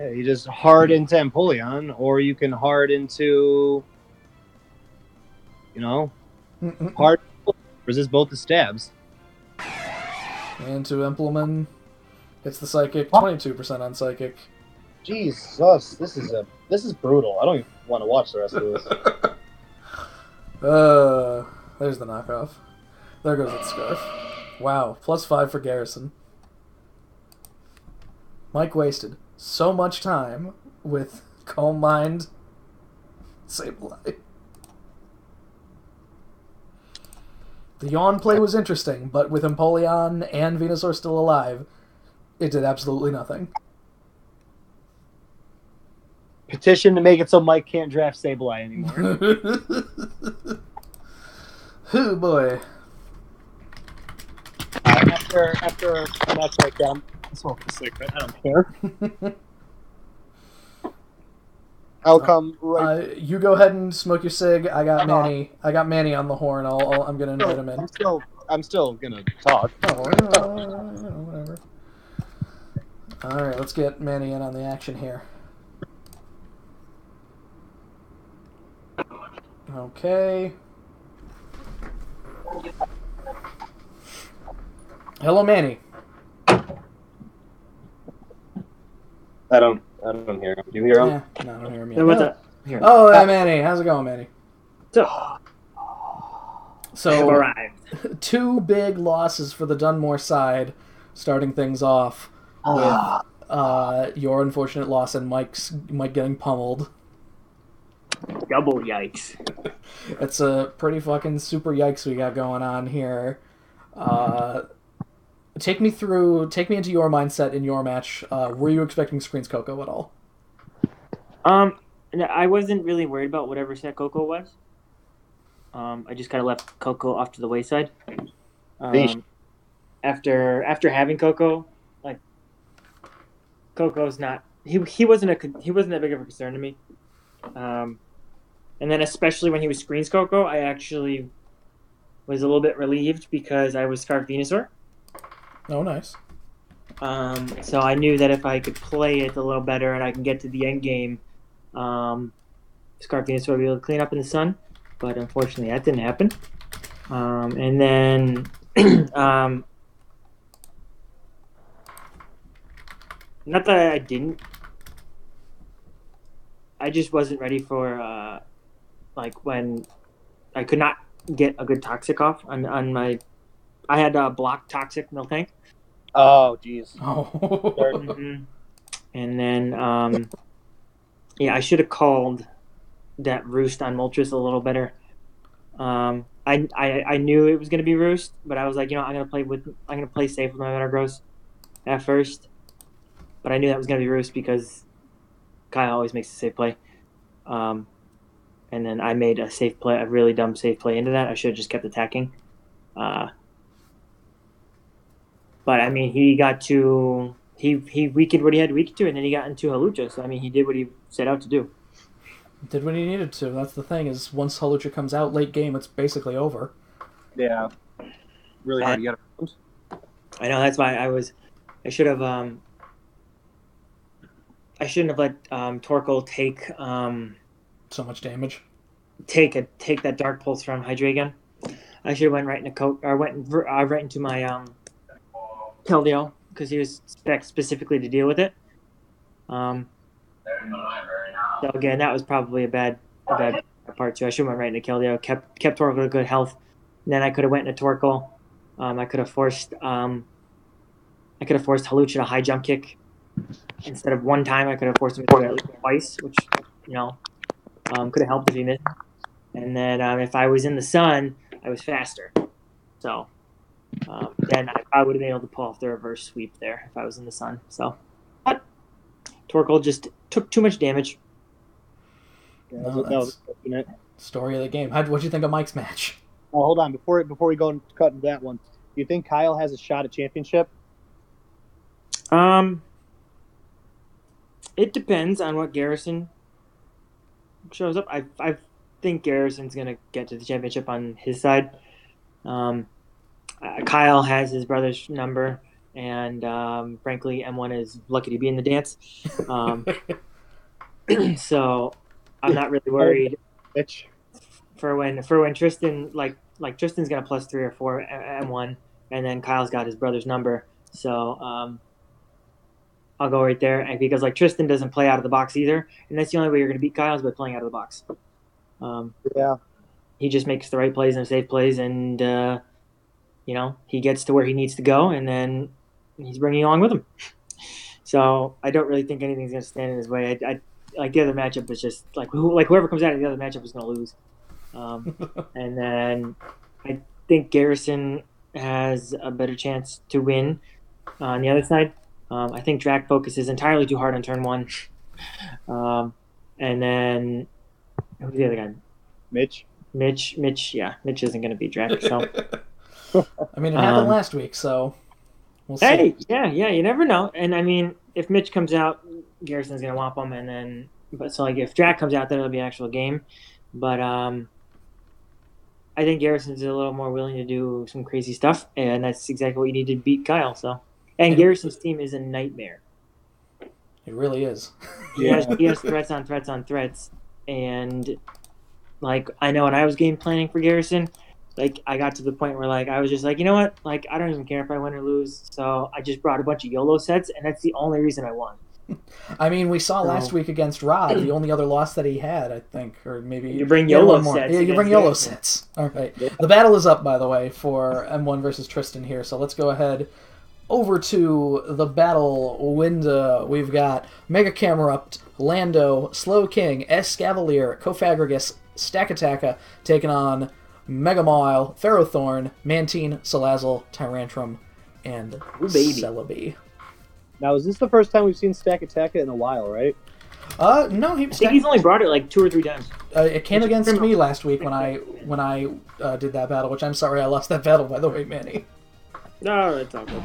B: Yeah, you just hard into Empoleon, or you can hard into... you know... hard... resist both the stabs.
A: Into Implement. Hits the Psychic. 22% on Psychic.
B: Jesus, this is brutal. I don't even want to watch the rest of this.
A: There's the knockoff. There goes its scarf. Wow, +5 for Garrison. Mike wasted so much time with Calm Mind, Sableye. The Yawn play was interesting, but with Empoleon and Venusaur still alive, it did absolutely nothing.
B: Petition to make it so Mike can't draft Sableye anymore.
A: Oh boy.
B: After a match like that, I'm smoking a cigarette. I don't care. I'll come right.
A: You go ahead and smoke your cig. I got Manny. I got Manny on the horn. I'm gonna invite him in.
B: I'm still gonna talk.
A: Oh, whatever. All right, let's get Manny in on the action here. Okay. Hello, Manny.
B: I don't hear him. Do you hear him?
A: No, I don't hear him yet.
C: No, what's up? Here.
A: Oh, hey, Manny. How's it going, Manny?
C: So, I have
A: So,
C: arrived.
A: 2 big losses for the Dunmore side, starting things off with your unfortunate loss and Mike getting pummeled.
C: Double yikes.
A: It's a pretty fucking super yikes we got going on here. Take me into your mindset in your match. Were you expecting Screens Coco at all?
C: No, I wasn't really worried about whatever set Coco was. I just kind of left Coco off to the wayside. After having Coco, like Coco's not he wasn't that big of a concern to me. And then especially when he was Screens Coco, I actually was a little bit relieved because I was Scarf Venusaur.
A: Oh, nice.
C: So I knew that if I could play it a little better and I can get to the end game, Scarf Venusaur would be able to clean up in the sun. But unfortunately, that didn't happen. And then, not that I didn't. I just wasn't ready for like when I could not get a good Toxic off on my. I had a block Toxic Miltank.
B: Oh, jeez.
A: Oh.
C: Mm-hmm. And then, yeah, I should have called that Roost on Moltres a little better. I knew it was going to be Roost, but I was like, I'm going to play safe with my Metagross at first. But I knew that was going to be Roost because Kyle always makes a safe play. And then I made a really dumb safe play into that. I should have just kept attacking. But I mean, he got to he weakened what he had to weaken to, and then he got into Halucha. So I mean, he did what he set out to do.
A: Did what he needed to. That's the thing, is once Halucha comes out late game, it's basically over.
B: Yeah. Really hard to get around.
C: I know, that's why I shouldn't have let Torkoal take
A: So much damage.
C: take that Dark Pulse from Hydreigon. I should have went right into my Keldeo because he was spec specifically to deal with it. So again, that was probably a bad part too. I should have went right into Keldeo, kept Torkoal with good health. And then I could have went into Torkoal. I could have forced Halucha to high jump kick instead of one time. I could have forced him to do it at least twice, which could have helped if he missed. And then if I was in the sun, I was faster. So then I probably would have been able to pull off the reverse sweep there if I was in the sun. So, but Torkoal just took too much damage.
B: Yeah, that was unfortunate.
A: Story of the game. What'd you think of Mike's match?
B: Oh, hold on. Before we go and cut into that one, do you think Kyle has a shot at championship?
C: It depends on what Garrison shows up. I think Garrison's gonna get to the championship on his side. Kyle has his brother's number, and frankly, M1 is lucky to be in the dance. So I'm not really worried.
B: Bitch.
C: For when Tristan like Tristan's gonna +3 or 4 M1, and then Kyle's got his brother's number. So I'll go right there, and because like Tristan doesn't play out of the box either, and that's the only way you're gonna beat Kyle is by playing out of the box.
B: Yeah.
C: He just makes the right plays and safe plays, and he gets to where he needs to go, and then he's bringing you along with him. So I don't really think anything's gonna stand in his way. I like the other matchup is just whoever comes out of the other matchup is gonna lose. And then I think Garrison has a better chance to win on the other side. I think Drac focuses entirely too hard on turn 1. And then who's the other guy?
B: Mitch.
C: Yeah, Mitch isn't going to beat Drac. So
A: I mean, it happened last week, so we'll see.
C: Hey, yeah, you never know. And I mean, if Mitch comes out, Garrison's going to whop him, and then if Drac comes out, then it'll be an actual game. But I think Garrison's a little more willing to do some crazy stuff, and that's exactly what you need to beat Kyle. So, and Garrison's team is a nightmare.
A: It really is.
C: He has threats on threats on threats, and like I know when I was game planning for Garrison, like I got to the point where like I was just like, you know what, like I don't even care if I win or lose, so I just brought a bunch of YOLO sets, and that's the only reason I won.
A: I mean, we saw last week against Rod, the only other loss that he had, I think, or maybe
C: you bring YOLO
A: one more.
C: sets.
A: Yeah, you bring YOLO sets. All right. The battle is up, by the way, for M1 versus Tristan here. So let's go ahead over to the battle window. We've got Mega Camerupt, Lando, Slow King, Escavalier, Cofagrigus, Stakataka taking on Megamile, Ferrothorn, Mantine, Salazzle, Tyrantrum, and Celebi.
B: Now, is this the first time we've seen Stakataka in a while, right?
A: No,
C: I think he's only brought it like 2 or 3 times.
A: It came against me last week when I did that battle, which I'm sorry I lost that battle, by the way, Manny.
C: No, it's all good.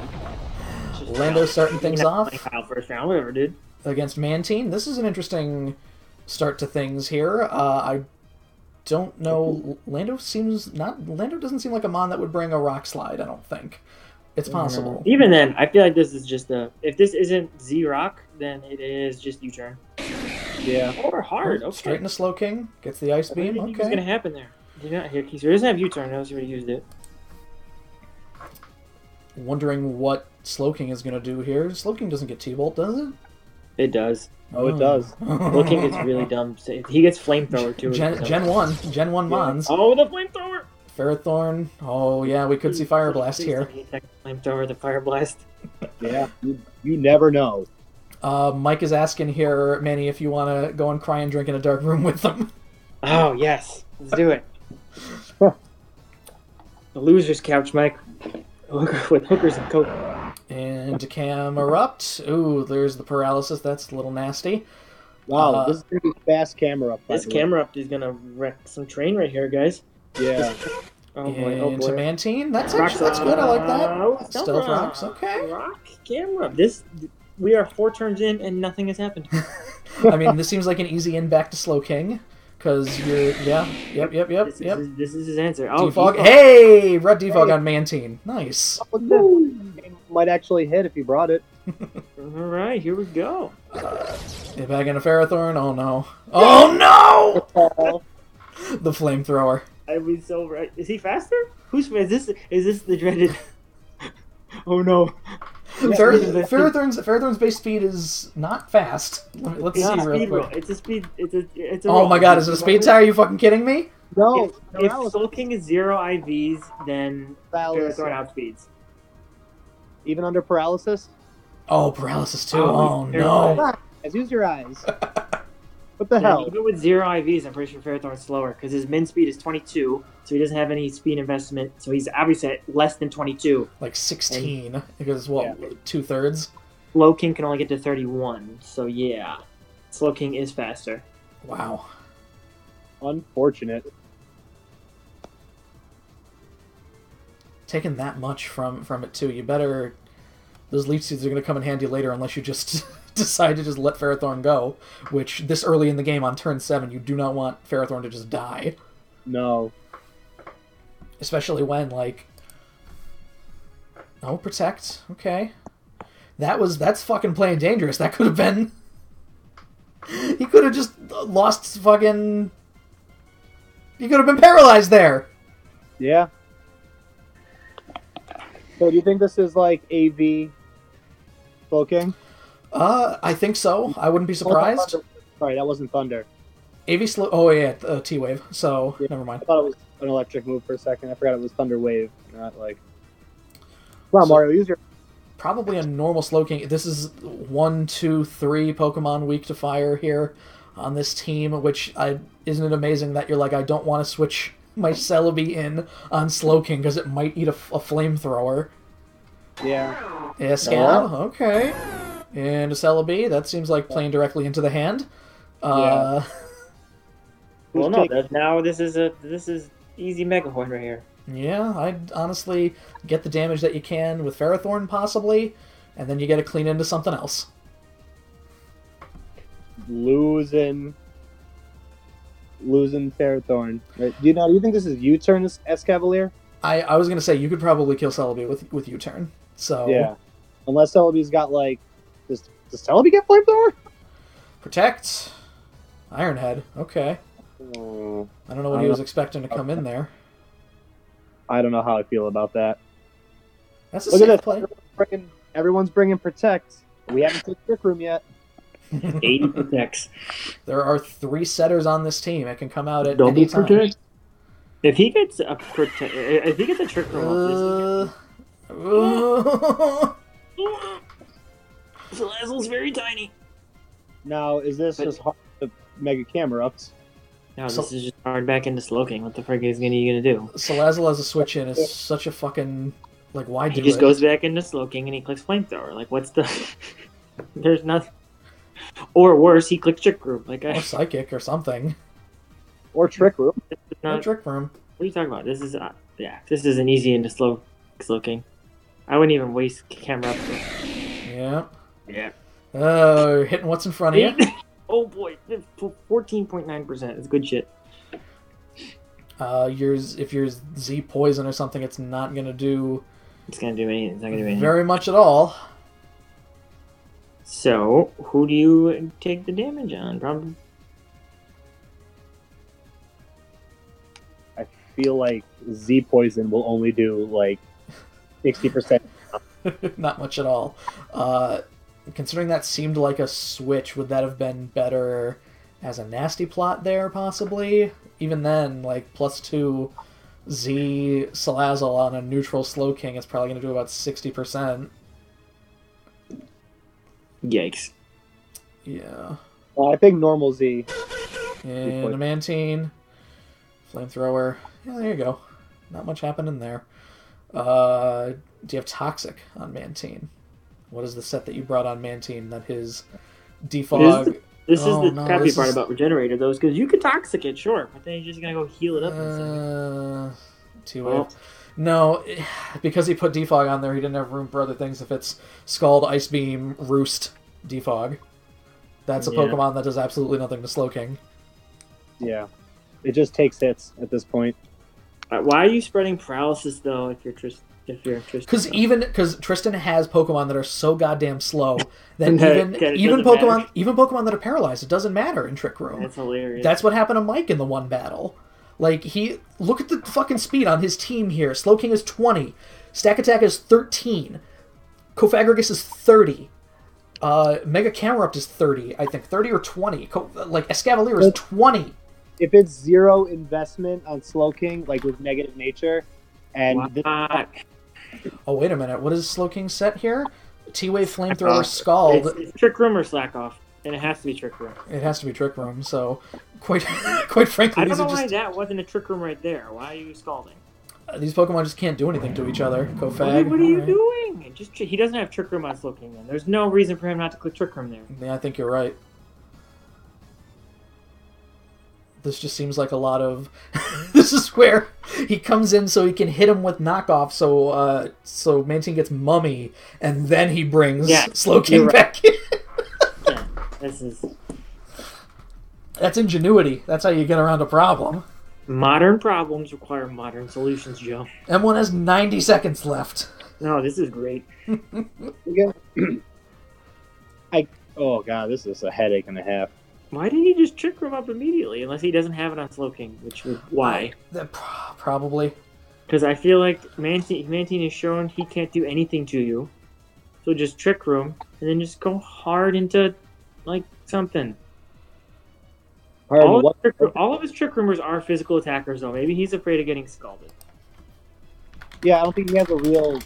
A: Lando starting things off.
C: First round, whatever, dude.
A: Against Mantine. This is an interesting start to things here. I don't know. Lando doesn't seem like a mon that would bring a rock slide, I don't think. It's possible.
C: Even then, I feel like this is just if this isn't Z-Rock, then it is just U-turn.
B: Yeah.
C: Or hard, okay.
A: Straight into Slow King. Gets the Ice Beam, okay.
C: What's going to happen there? He doesn't have U-turn, knows he already used it.
A: Wondering what Slow King is going to do here. Slow King doesn't get T-Bolt, does it?
C: It does.
B: Oh, it does.
C: Slow King is really dumb. He gets Flamethrower, too.
A: Gen 1 Mons.
C: Oh, the Flamethrower!
A: Ferrothorn. Oh, yeah, we could see Fire Blast here.
C: Flamethrower, the Fire Blast.
B: Yeah, you never know.
A: Mike is asking here, Manny, if you want to go and cry and drink in a dark room with them.
C: Oh, yes. Let's do it. The loser's couch, Mike. With hookers and coke.
A: And Cam Erupt. Ooh, there's the paralysis. That's a little nasty.
B: Wow, this is going to be fast camera up.
C: This camera up is going to wreck some train right here, guys.
B: Yeah.
A: Oh boy, oh boy. Into Mantine. That's good. I like that. Stealth Rocks. Okay.
C: Rock camera. We are 4 turns in and nothing has happened.
A: I mean, this seems like an easy in back to Slow King. Because you're, Yep.
C: This is his answer. Oh,
A: Defog. Hey! Red Defog on Mantine. Nice.
B: Might actually hit if he brought it.
C: Alright, here we go.
A: Get back into Ferrothorn. Oh no. Oh no! The Flamethrower.
C: I was so right. Is he faster? Is this the dreaded? Oh no.
A: Ferrothorn's base speed is not fast. Let's see real quick.
C: It's a speed. It's a.
A: Oh my god! Is it a speed tie? Are you fucking kidding me?
B: No.
C: If Soul King is 0 IVs, then Ferrothorn outspeeds.
B: Even under paralysis?
A: Oh, paralysis too. Oh no!
B: Guys, use your eyes. What the hell?
C: Even with 0 IVs, I'm pretty sure Ferrothorn's slower because his min speed is 22, so he doesn't have any speed investment. So he's obviously at less than 22.
A: Like 16, because what, 2/3?
C: Slow King can only get to 31, so yeah, Slow King is faster.
A: Wow.
B: Unfortunate.
A: Taking that much from it too. You better. Those Leech Seeds are going to come in handy later unless you just decide to just let Ferrothorn go, which this early in the game on turn 7, you do not want Ferrothorn to just die.
B: No.
A: Especially when, like... Oh, Protect. Okay. That's fucking playing dangerous. That could have been... He could have just lost fucking... He could have been paralyzed there!
B: Yeah. So do you think this is like AV Slow King?
A: I think so. I wouldn't be surprised.
B: Sorry, that wasn't Thunder.
A: AV Slow... Oh, yeah, T-Wave. So, yeah. Never mind.
B: I thought it was an electric move for a second. I forgot it was Thunder Wave, not like... Come on, Mario, use your...
A: Probably a normal Slow King. This is 1, 2, 3 Pokemon weak to fire here on this team, which isn't it amazing that you're like, I don't want to switch my Celebi in on Slow King because it might eat a flamethrower.
B: Yeah.
A: Yeah, Scab. Okay. And a Celebi. That seems like playing directly into the hand.
C: Yeah. Well, no. Now this is easy Mega Horn right here.
A: Yeah, I'd honestly get the damage that you can with Ferrothorn, possibly, and then you get to clean into something else.
B: Losing Ferrothorn. Right. Do you think this is U-turn Escavalier?
A: I was going to say, you could probably kill Celebi with U-turn. So
B: yeah. Unless Celebi's got, like, just Does Celebi get flamethrower?
A: Protect. Ironhead. Okay. I don't know what he was expecting to come in there.
B: I don't know how I feel about that.
A: That's a
B: Look
A: safe
B: at
A: play.
B: this. Everyone's bringing Protect. We haven't seen Trick Room yet.
C: 80 protects.
A: There are 3 setters on this team. It can come out at
C: Double
A: any time.
C: protect. If he gets a trick room off, Salazzle's very tiny.
B: Now, is this just hard to mega camera ups?
C: No, this is just hard back into Slowking. What the frick is he gonna do?
A: Salazzle has a switch in. It's such a fucking why do
C: he
A: it?
C: just goes back into Slowking and he clicks flamethrower. Like, what's the? There's nothing. Or worse, he clicks trick room.
A: Or psychic or something.
B: Or trick room.
A: Or trick room.
C: What are you talking about? This is this is an easy into Slowking. I wouldn't even waste camera up.
A: Yeah.
C: Yeah.
A: Oh, hitting what's in front of you.
C: Oh boy, 14.9%. It's good shit.
A: If you're Z poison or something, it's not gonna do.
C: It's gonna do anything. It's not gonna do anything.
A: Very much at all.
C: So, who do you take the damage on? Probably.
B: I feel like Z poison will only do like 60%.
A: Not much at all. Considering that seemed like a switch, would that have been better as a nasty plot there, possibly? Even then, like, +2 Z Salazzle on a neutral Slowking is probably going to do about 60%.
C: Yikes.
A: Yeah.
B: Well, I think normal Z.
A: And a Mantine. Flamethrower. Yeah, there you go. Not much happening there. Do you have Toxic on Mantine? What is the set that you brought on Mantine that his defog...
C: This is the crappy part about Regenerator, though, is because you could Toxic it, sure, but then you're just going to go heal it up.
A: Two-wave. No, because he put defog on there, he didn't have room for other things. If it's Scald, Ice Beam, Roost, defog. That's a Pokemon that does absolutely nothing to Slowking.
B: Yeah. It just takes hits at this point.
C: Why are you spreading paralysis, though, if you're Tristan?
A: Because Tristan has Pokemon that are so goddamn slow that even Pokemon that are paralyzed, it doesn't matter in Trick Room.
C: That's hilarious.
A: That's what happened to Mike in the one battle. Like, look at the fucking speed on his team here. Slowking is 20. Stack Attack is 13. Cofagrigus is 30. Mega Camerupt is 30, I think. 30 or 20. Escavalier is 20.
B: If it's 0 investment on Slowking, like with negative nature, and...
A: Oh, wait a minute. What is Slowking set here? T-Wave, Flamethrower, Scald.
C: It's Trick Room or Slack Off. And it has to be Trick Room.
A: It has to be Trick Room, so quite frankly,
C: I don't know why that wasn't a Trick Room right there. Why are you scalding?
A: These Pokemon just can't do anything to each other. Cofag.
C: What are you doing? He doesn't have Trick Room on Slowking then. There's no reason for him not to click Trick Room there.
A: Yeah, I think you're right. This just seems like a lot of... This is where he comes in so he can hit him with knockoff, so Mantine gets Mummy, and then he brings Slowking back in.
C: Yeah, this is...
A: That's ingenuity. That's how you get around a problem.
C: Modern problems require modern solutions, Joe.
A: M1 has 90 seconds left.
C: No, this is great.
B: Oh god, this is a headache and a half.
C: Why didn't he just Trick Room up immediately? Unless he doesn't have it on Slowking, why?
A: Probably.
C: Because I feel like Mantine has shown he can't do anything to you. So just Trick Room, and then just go hard into, like, something. All of his Trick Roomers are physical attackers, though. Maybe he's afraid of getting scalded.
B: Yeah, I don't think he has a real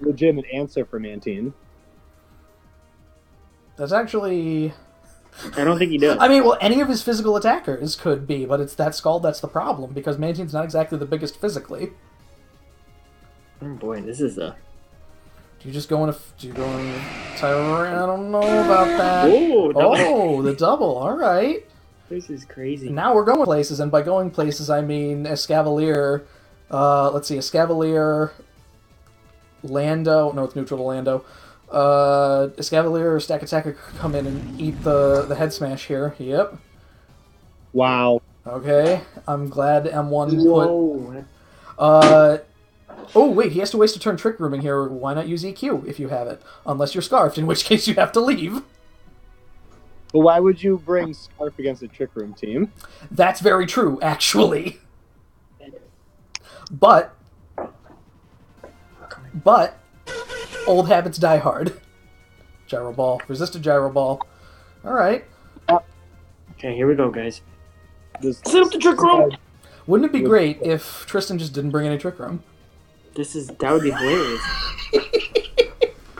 B: legitimate answer for Mantine.
A: That's actually...
C: I don't think he does.
A: I mean, well, any of his physical attackers could be, but it's that Scald that's the problem, because Mantine's not exactly the biggest physically.
C: Oh boy, this is a...
A: Do you go in Tyrant? I don't know about that.
C: Oh,
A: the double. All right.
C: This is crazy.
A: Now we're going places, and by going places, I mean Escavalier. Let's see, Escavalier, Lando. No, it's neutral to Lando. Escavalier or Stack Attacker could come in and eat the head smash here. Yep.
B: Wow.
A: Okay. I'm glad M1 put... Oh, wait, he has to waste a turn Trick Rooming here. Why not use EQ if you have it? Unless you're Scarfed, in which case you have to leave.
B: But why would you bring Scarf against a Trick Room team?
A: That's very true, actually. But old habits die hard. Gyro Ball. Resisted Gyro Ball. Alright.
C: Okay, here we go, guys.
B: Set
C: up the Trick Room!
A: Wouldn't it be great if Tristan just didn't bring any Trick Room?
C: That would be hilarious.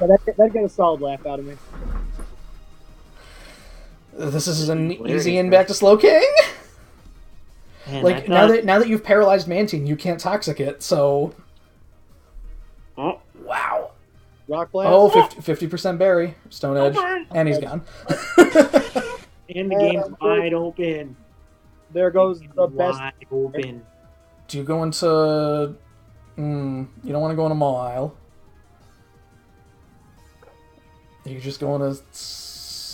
B: That'd get a solid laugh out of me.
A: This is an easy in back to Slowking.
C: Man,
A: Like, now that you've paralyzed Mantine, you can't Toxic it, so...
C: Oh.
A: Wow.
B: Rock Blast?
A: Oh, 50% Berry. Stone Edge. And he's gone.
C: And the game's wide open.
B: There goes the best.
C: Wide open.
A: Do you go into... you don't want to go into Mawile. You just go into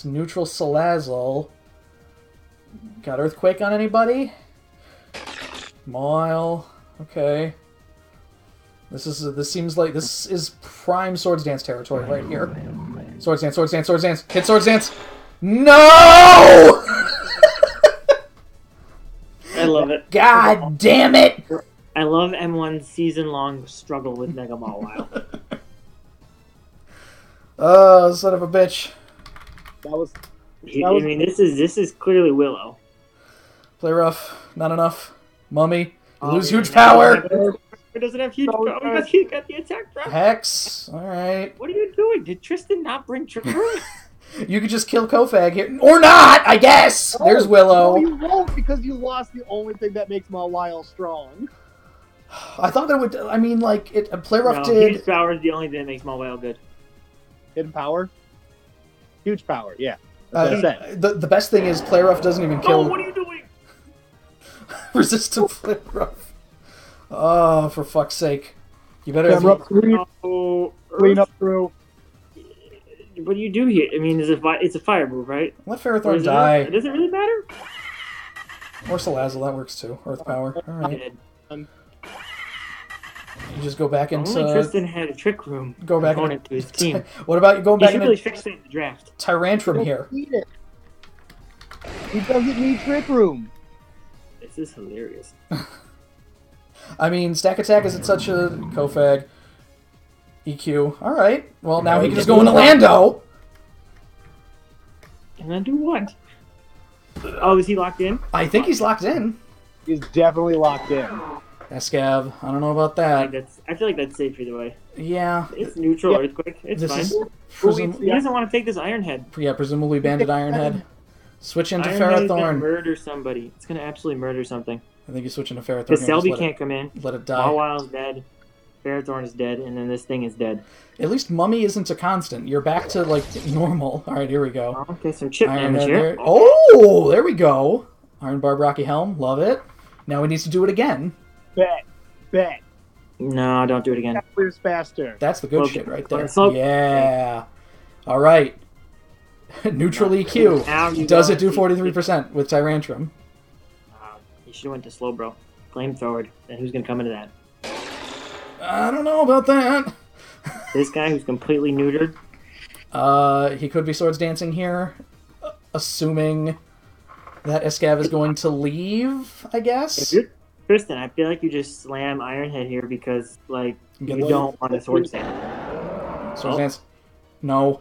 A: neutral Salazzle. Got Earthquake on anybody? Mawile. Okay. This seems like this is prime Swords Dance territory right here. Swords Dance, Swords Dance, Swords Dance. Hit Swords Dance. No!
C: I love it.
A: God damn it!
C: I love M1's season-long struggle with Mega Mawile.
A: Oh, son of a bitch.
C: I mean, this is clearly Willow.
A: Play rough. Not enough. Mummy. You lose huge power.
C: It doesn't have huge power because he got the attack drop.
A: Hex. Alright.
C: What are you doing? Did Tristan not bring Trick Room?
A: You could just kill Kofag here. Or not, I guess! There's Willow.
B: No, you won't because you lost the only thing that makes Mawile strong.
A: I thought that would... I mean, like, Play rough
C: No,
A: did...
C: huge power is the only thing that makes Mawile good.
B: Hidden power? Huge power, yeah. That's what I said.
A: The best thing is Play rough doesn't even kill...
C: Oh, what are you doing?
A: Resistant Play rough. Oh, for fuck's sake. You better...
B: Clean up through.
C: What do you do here? I mean, it's a fire move, right?
A: Let Ferrothorn die.
C: Does it really matter?
A: Or Salazzle, that works too. Earth power. Alright.
C: Yeah.
A: You just go back into...
C: Only Tristan had a Trick Room
A: Go back
C: component to his team.
A: What about you going
C: He
A: back
C: should
A: into
C: really fix it in the draft.
A: Tyrantrum here?
B: Need it. He doesn't need Trick Room.
C: This is hilarious.
A: I mean, Stack Attack isn't such a... Kofag. EQ. Alright. Well, now he can just go into Lando!
C: And then do what? Oh, is he locked in?
A: I think he's locked in.
B: He's definitely locked in.
A: Escav. I don't know about that.
C: I feel like that's safe either way.
A: Yeah.
C: It's neutral
B: Yeah.
C: Earthquake. It's
A: This
C: fine.
A: is...
C: He doesn't want to take this Iron Head.
A: Yeah, presumably Bandit Ironhead. Switch into
C: Iron Head is gonna
A: Ferrothorn.
C: murder somebody. It's gonna absolutely murder something.
A: I think you switch into Ferrothorn.
C: Because
A: here,
C: Selby
A: just
C: can't come in.
A: let it die.
C: Mawile's dead. Ferrothorn is dead, and then this thing is dead.
A: At least Mummy isn't a constant. You're back to, like, normal. Alright, here we go.
C: Okay, some chip damage
A: Ironhead
C: here.
A: there. Oh, there we go. Iron Barb Rocky Helm. Love it. Now he needs to do it again.
B: Bet.
C: No, don't do it again.
B: That clears faster.
A: That's the good
C: Okay.
A: shit right there.
C: Slope.
A: Yeah. Alright. Neutral EQ.
C: Now you
A: Does
C: go
A: it do
C: to-
A: 43% with Tyrantrum?
C: You should have went to slow, bro. Flamethrower. Then who's gonna come into that?
A: I don't know about that.
C: This guy who's completely neutered.
A: He could be Swords Dancing here, assuming that Escav is going to leave, I guess.
C: Tristan, I feel like you just slam Ironhead here because, like,
A: Get
C: you
A: it.
C: don't want a Swords Dance.
A: Swords Dance. No.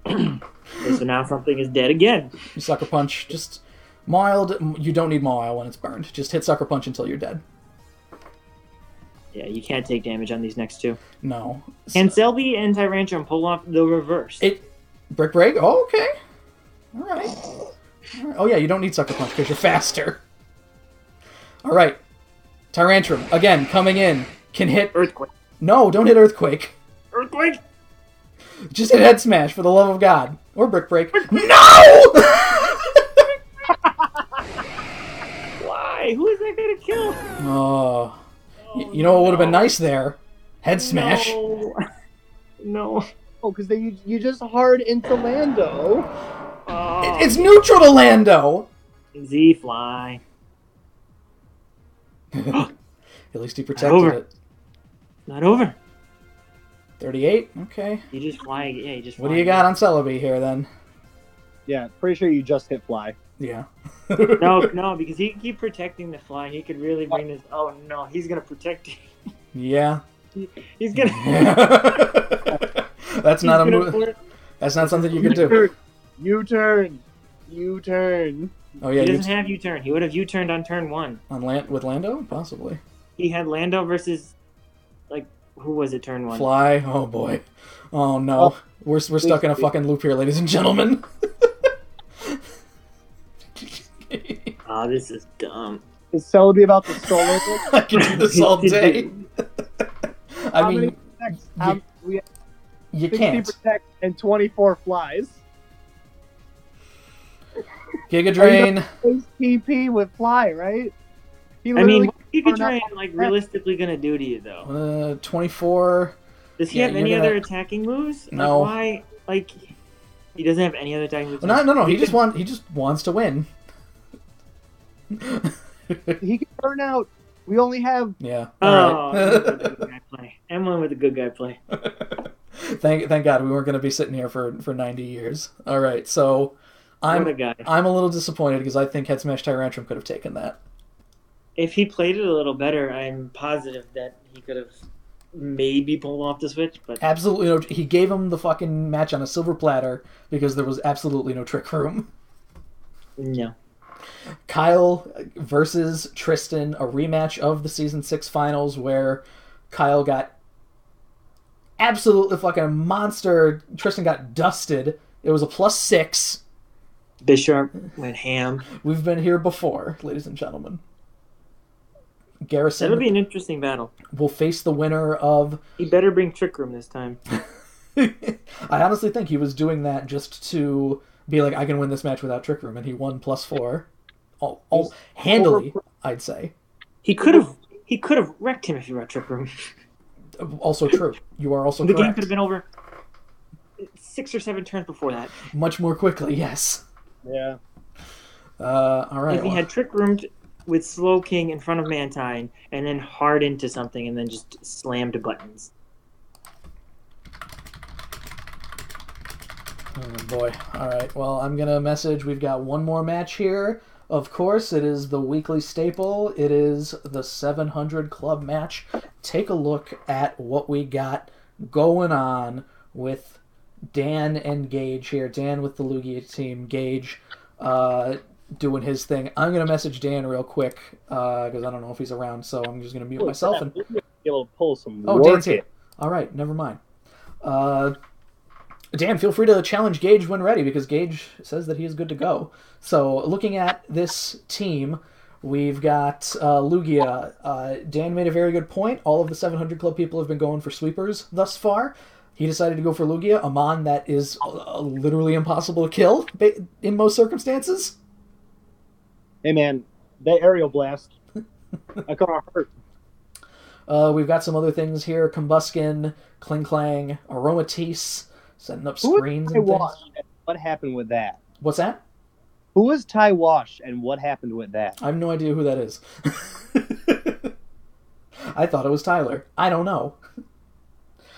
C: Okay, so now something is dead again.
A: You Sucker Punch. Just mild. You don't need Mawile when it's burned. Just hit Sucker Punch until you're dead.
C: Yeah, you can't take damage on these next two.
A: No.
C: Can Selby and Tyrantrum pull off the reverse?
A: Brick Break? Oh, okay. Alright. Oh, yeah, you don't need Sucker Punch because you're faster. Alright. Tyrantrum, again, coming in. Can hit...
C: Earthquake.
A: No, don't hit Earthquake.
C: Earthquake!
A: Just hit Head Smash, for the love of God. Or Brick Break. No!
C: Why? Who is that gonna kill?
A: Oh. You know what would have been nice there? Head Smash.
C: No. No.
B: Oh, because you just hard into Lando.
C: Oh.
A: It's neutral to Lando!
C: Z-Fly.
A: At least he protected it.
C: Not over.
A: 38? Okay.
C: You just fly. Yeah, you just fly.
A: What do you got on Celebi here, then?
B: Yeah, pretty sure you just hit fly.
A: Yeah.
C: No, because he can keep protecting the fly. He could really bring this. Oh, no, he's going to protect you.
A: Yeah.
C: He's going to...
A: That's not a move. That's not something you can do.
B: U-turn. U-turn.
A: Oh, yeah.
C: He doesn't have U-turn. He would have U-turned on turn 1.
A: With Lando? Possibly.
C: He had Lando versus, like, who was it turn 1?
A: Fly. Oh, boy. Oh, no. We're stuck in a fucking loop here, ladies and gentlemen.
C: Oh, this is dumb.
B: Is Celebi about to stall over?
A: I can do this all day. I mean, you can't.
B: 60 protect and 24 flies.
A: Giga Drain.
B: TP with fly, right?
C: I mean, what's Giga Drain like realistically gonna do to you though?
A: 24.
C: Does he have any other attacking moves?
A: No.
C: Like, why? Like, he doesn't have any other attacking moves.
A: No. He just wants to win.
B: He can burn out. We only have.
A: Yeah.
C: Oh, I'm one with the good guy play.
A: Thank God we weren't going to be sitting here for 90 years. All right, so I'm a little disappointed because I think Head Smash Tyrantrum could have taken that.
C: If he played it a little better, I'm positive that he could have maybe pulled off the switch. But
A: absolutely no. He gave him the fucking match on a silver platter because there was absolutely no trick room.
C: No.
A: Kyle versus Tristan, a rematch of the Season 6 finals where Kyle got absolutely fucking monster. Tristan got dusted. It was a +6.
C: Bishop went ham.
A: We've been here before, ladies and gentlemen. Garrison.
C: That'll be an interesting battle.
A: Will face the winner of...
C: He better bring Trick Room this time.
A: I honestly think he was doing that just to be like, I can win this match without Trick Room, and he won +4. Handily, I'd say.
C: He could have wrecked him if he were Trick Room.
A: Also true. You are also
C: correct. The
A: game
C: could have been over 6 or 7 turns before that.
A: Much more quickly, yes.
B: Yeah.
A: All right.
C: If he had Trick Roomed with Slow King in front of Mantine, and then hard into something, and then just slammed buttons.
A: Oh boy. All right. Well, I'm gonna message. We've got one more match here. Of course, it is the weekly staple. It is the 700 Club match. Take a look at what we got going on with Dan and Gage here. Dan with the Lugia team. Gage doing his thing. I'm going to message Dan real quick because I don't know if he's around, so I'm just going to mute myself. And
B: be able to pull some
A: Dan's here. All right, never mind. Dan, feel free to challenge Gage when ready, because Gage says that he is good to go. So, looking at this team, we've got Lugia. Dan made a very good point. All of the 700 Club people have been going for sweepers thus far. He decided to go for Lugia, a mon that is literally impossible to kill in most circumstances.
B: Hey, man, that aerial blast, that could have hurt.
A: We've got some other things here. Combuskin, Kling Klang, Aromatisse, setting up screens and things.
B: What happened with that?
A: What's that?
B: Who was Ty Wash and what happened with that?
A: I have no idea who that is. I thought it was Tyler. I don't know.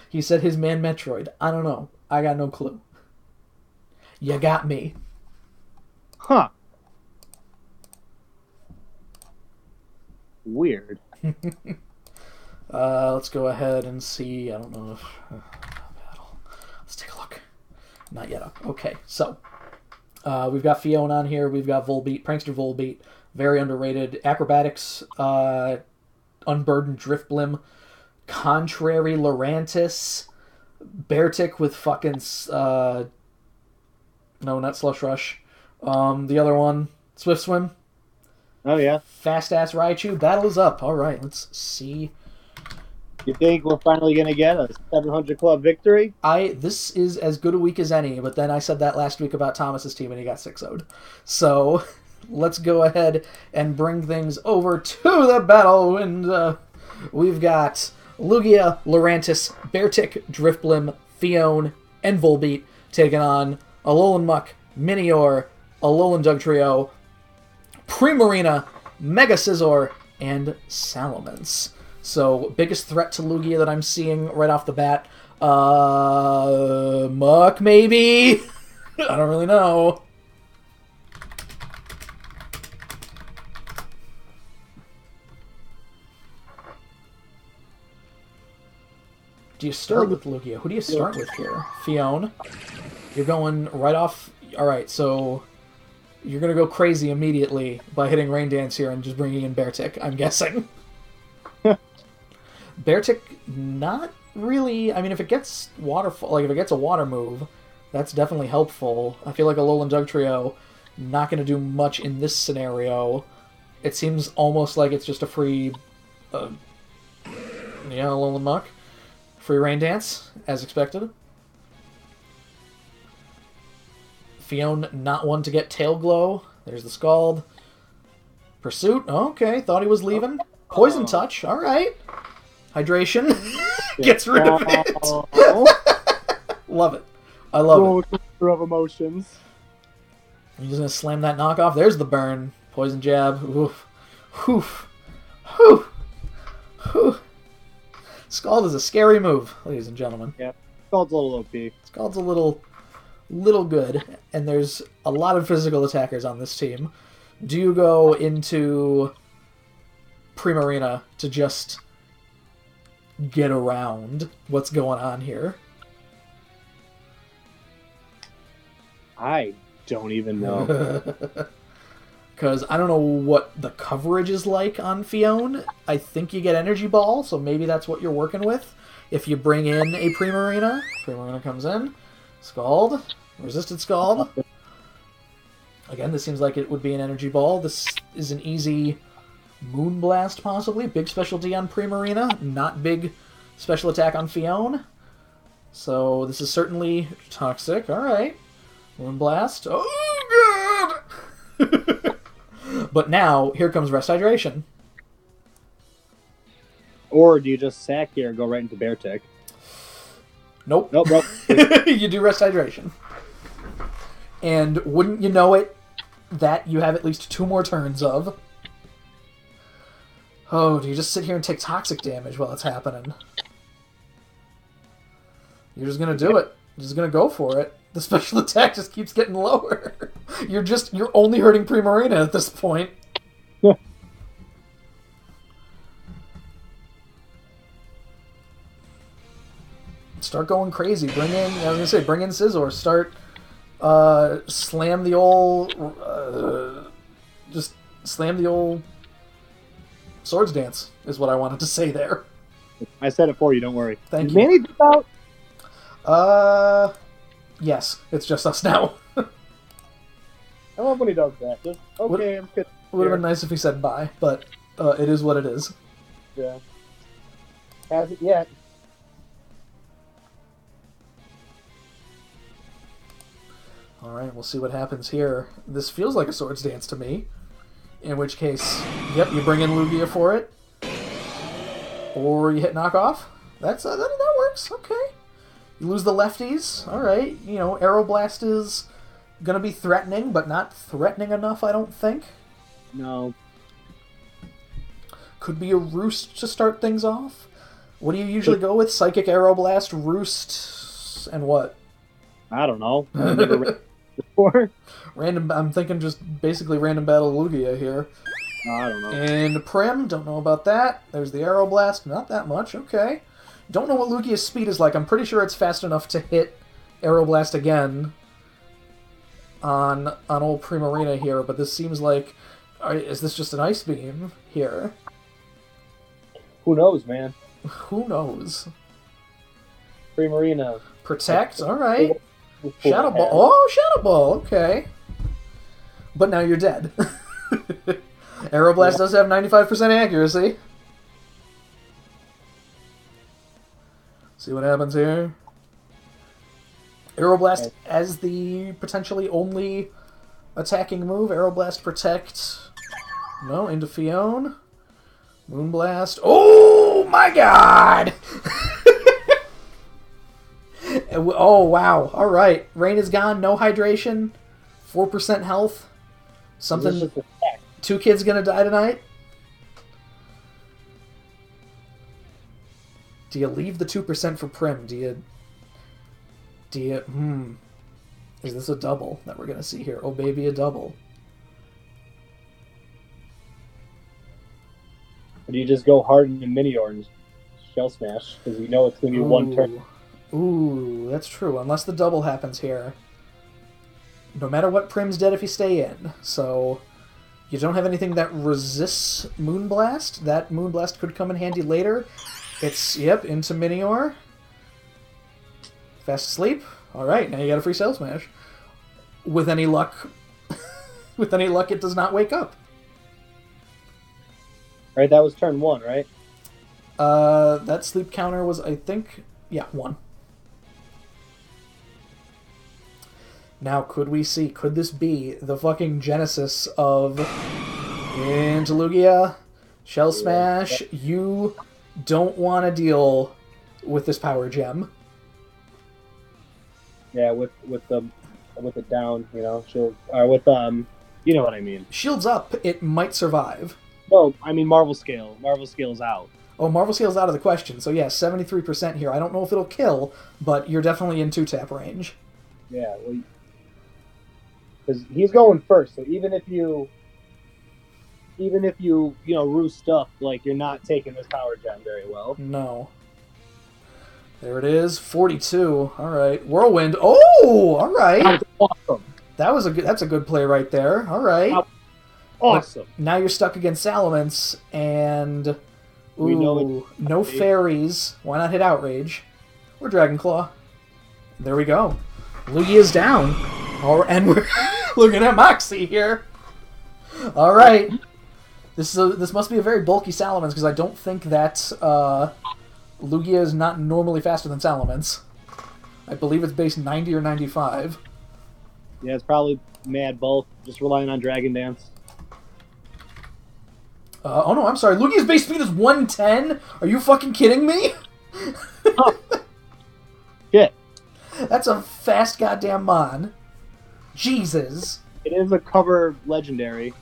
A: He said his man Metroid. I don't know. I got no clue. You got me.
B: Huh. Weird.
A: Let's go ahead and see. I don't know if... battle. Let's take a look. Not yet. Okay, so... we've got Fiona on here. We've got Volbeat, Prankster Volbeat, very underrated. Acrobatics, Unburdened Driftblim, Contrary Lurantis, Beartick with fucking, no, not Slush Rush. The other one, Swift Swim.
B: Oh, yeah.
A: Fast Ass Raichu. Battle is up. All right, let's see.
B: You think we're finally going to get a 700 Club victory?
A: This is as good a week as any, but then I said that last week about Thomas's team and he got 6-0'd. So let's go ahead and bring things over to the battle. And we've got Lugia, Lurantis, Beartick, Driftblim, Fione, and Volbeat taking on Alolan Muck, Minior, Alolan Dugtrio, Primarina, Mega Scizor, and Salamence. So, biggest threat to Lugia that I'm seeing right off the bat. Muck, maybe? I don't really know. Do you start with Lugia? Who do you start with here? Fiona. You're going right off... Alright, so... You're going to go crazy immediately by hitting Rain Dance here and just bringing in Beartic, I'm guessing. Beartic, not really... I mean, if it gets waterfall, like if it gets a water move, that's definitely helpful. I feel like Alolan Dugtrio, not going to do much in this scenario. It seems almost like it's just a free... yeah, Alolan Muck. Free Rain Dance, as expected. Fiona, not one to get Tail Glow. There's the Scald. Pursuit, okay, thought he was leaving. Poison Touch, alright. Hydration, gets rid of it. Love it. I love it.
D: Of emotions.
A: He's just going to slam that knockoff. There's the burn. Poison Jab. Oof. Oof. Oof. Oof. Scald is a scary move, ladies and gentlemen.
B: Yeah, Scald's a little OP.
A: Scald's a little good, and there's a lot of physical attackers on this team. Do you go into Primarina to just get around what's going on here?
B: I don't even know.
A: Because I don't know what the coverage is like on Fiona. I think you get Energy Ball, so maybe that's what you're working with. If you bring in a Primarina, Primarina comes in. Scald. Resisted Scald. Again, this seems like it would be an Energy Ball. This is an easy Moonblast, possibly. Big specialty on Primarina. Not big special attack on Fiona. So this is certainly toxic. Alright. Moonblast. Oh, God! But now, here comes Rest Hydration.
B: Or do you just sack here and go right into Beartic?
A: Nope.
B: Nope, bro.
A: You do Rest Hydration. And wouldn't you know it, that you have at least 2 more turns of. Oh, do you just sit here and take toxic damage while it's happening? You're just gonna do it. You're just gonna go for it. The special attack just keeps getting lower. You're only hurting Primarina at this point. Start going crazy. Bring in Scizor. Start, slam the old, just slam the old Swords Dance, is what I wanted to say there.
B: I said it for you, don't worry.
A: Thank you.
B: Manny dip out?
A: Yes, it's just us now.
D: I love when he does that. Just, okay, I'm good.
A: Would have been nice if he said bye, but it is what it is.
D: Yeah. Hasn't yet.
A: Alright, we'll see what happens here. This feels like a Swords Dance to me. In which case, yep, you bring in Lugia for it. Or you hit knockoff. That works, okay. You lose the lefties, alright. You know, Aeroblast is gonna be threatening, but not threatening enough, I don't think.
B: No.
A: Could be a Roost to start things off. What do you usually go with? Psychic, Aeroblast, Roost, and what?
B: I don't know. I've never read it before.
A: Random. I'm thinking just basically random battle Lugia here.
B: No, I don't know.
A: And Prim, don't know about that. There's the Aeroblast, not that much, okay. Don't know what Lugia's speed is like. I'm pretty sure it's fast enough to hit Aeroblast again on old Primarina here, but this seems like... Is this just an Ice Beam here?
B: Who knows, man?
A: Who knows?
B: Primarina.
A: Protect, alright. Shadow Ball. Oh, Shadow Ball, okay. But now you're dead. Aeroblast does have 95% accuracy. See what happens here. Aeroblast as the potentially only attacking move. Aeroblast Protect. No, into Fiona. Moonblast. Oh my god! Oh wow, alright. Rain is gone, no hydration, 4% health. Something... 2 kids gonna die tonight? Do you leave the 2% for Prim? Do you... Is this a double that we're going to see here? Oh, baby, a double.
D: Or do you just go hard into Minior and Shell Smash? Because you know it's going to be one turn.
A: Ooh, that's true. Unless the double happens here. No matter what, Prim's dead if you stay in. So, you don't have anything that resists Moonblast. That Moonblast could come in handy later. It's, yep, into Minior. Fast asleep. Alright, now you got a free Shell Smash. With any luck... with any luck, it does not wake up.
D: Right, that was turn 1, right?
A: That sleep counter was, I think... Yeah, 1. Now, could this be the fucking genesis of into Lugia, Shell Smash? You don't want to deal with this power gem.
D: Yeah, with it down, you know, shield, with you know what I mean.
A: Shields up, it might survive.
D: Well, I mean Marvel Scale. Marvel Scale's out.
A: Oh, Marvel Scale's out of the question. So yeah, 73% here. I don't know if it'll kill, but you're definitely in 2-tap range.
D: Yeah, well, because he's going first. So even if you roost up, like, you're not taking this power gem very well.
A: No. There it is, 42. All right, Whirlwind. Oh, all right.
D: That was awesome.
A: That's a good play right there. All right.
D: Awesome.
A: But now you're stuck against Salamence, and
D: We know
A: no fairies. Why not hit Outrage or Dragon Claw? There we go. Lugia's down. And we're looking at Moxie here. All right. This must be a very bulky Salamence, because I don't think that Lugia is not normally faster than Salamence. I believe it's base 90 or 95.
D: Yeah, it's probably mad bulk, just relying on Dragon Dance.
A: Oh no, I'm sorry. Lugia's base speed is 110? Are you fucking kidding me?
D: Oh. Shit.
A: That's a fast goddamn mon. Jesus.
D: It is a cover legendary.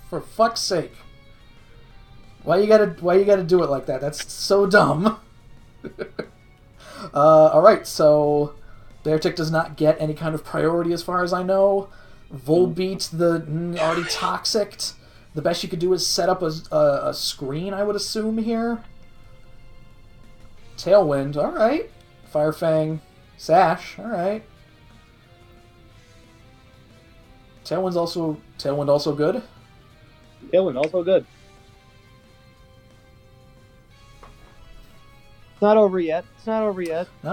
A: For fuck's sake. Why you gotta do it like that? That's so dumb. Alright, so Beartic does not get any kind of priority as far as I know. Volbeat, already toxic. The best you could do is set up a screen, I would assume, here. Tailwind, alright. Firefang, Sash, alright. Tailwind also good.
D: Tailwind also good. It's not over yet. Not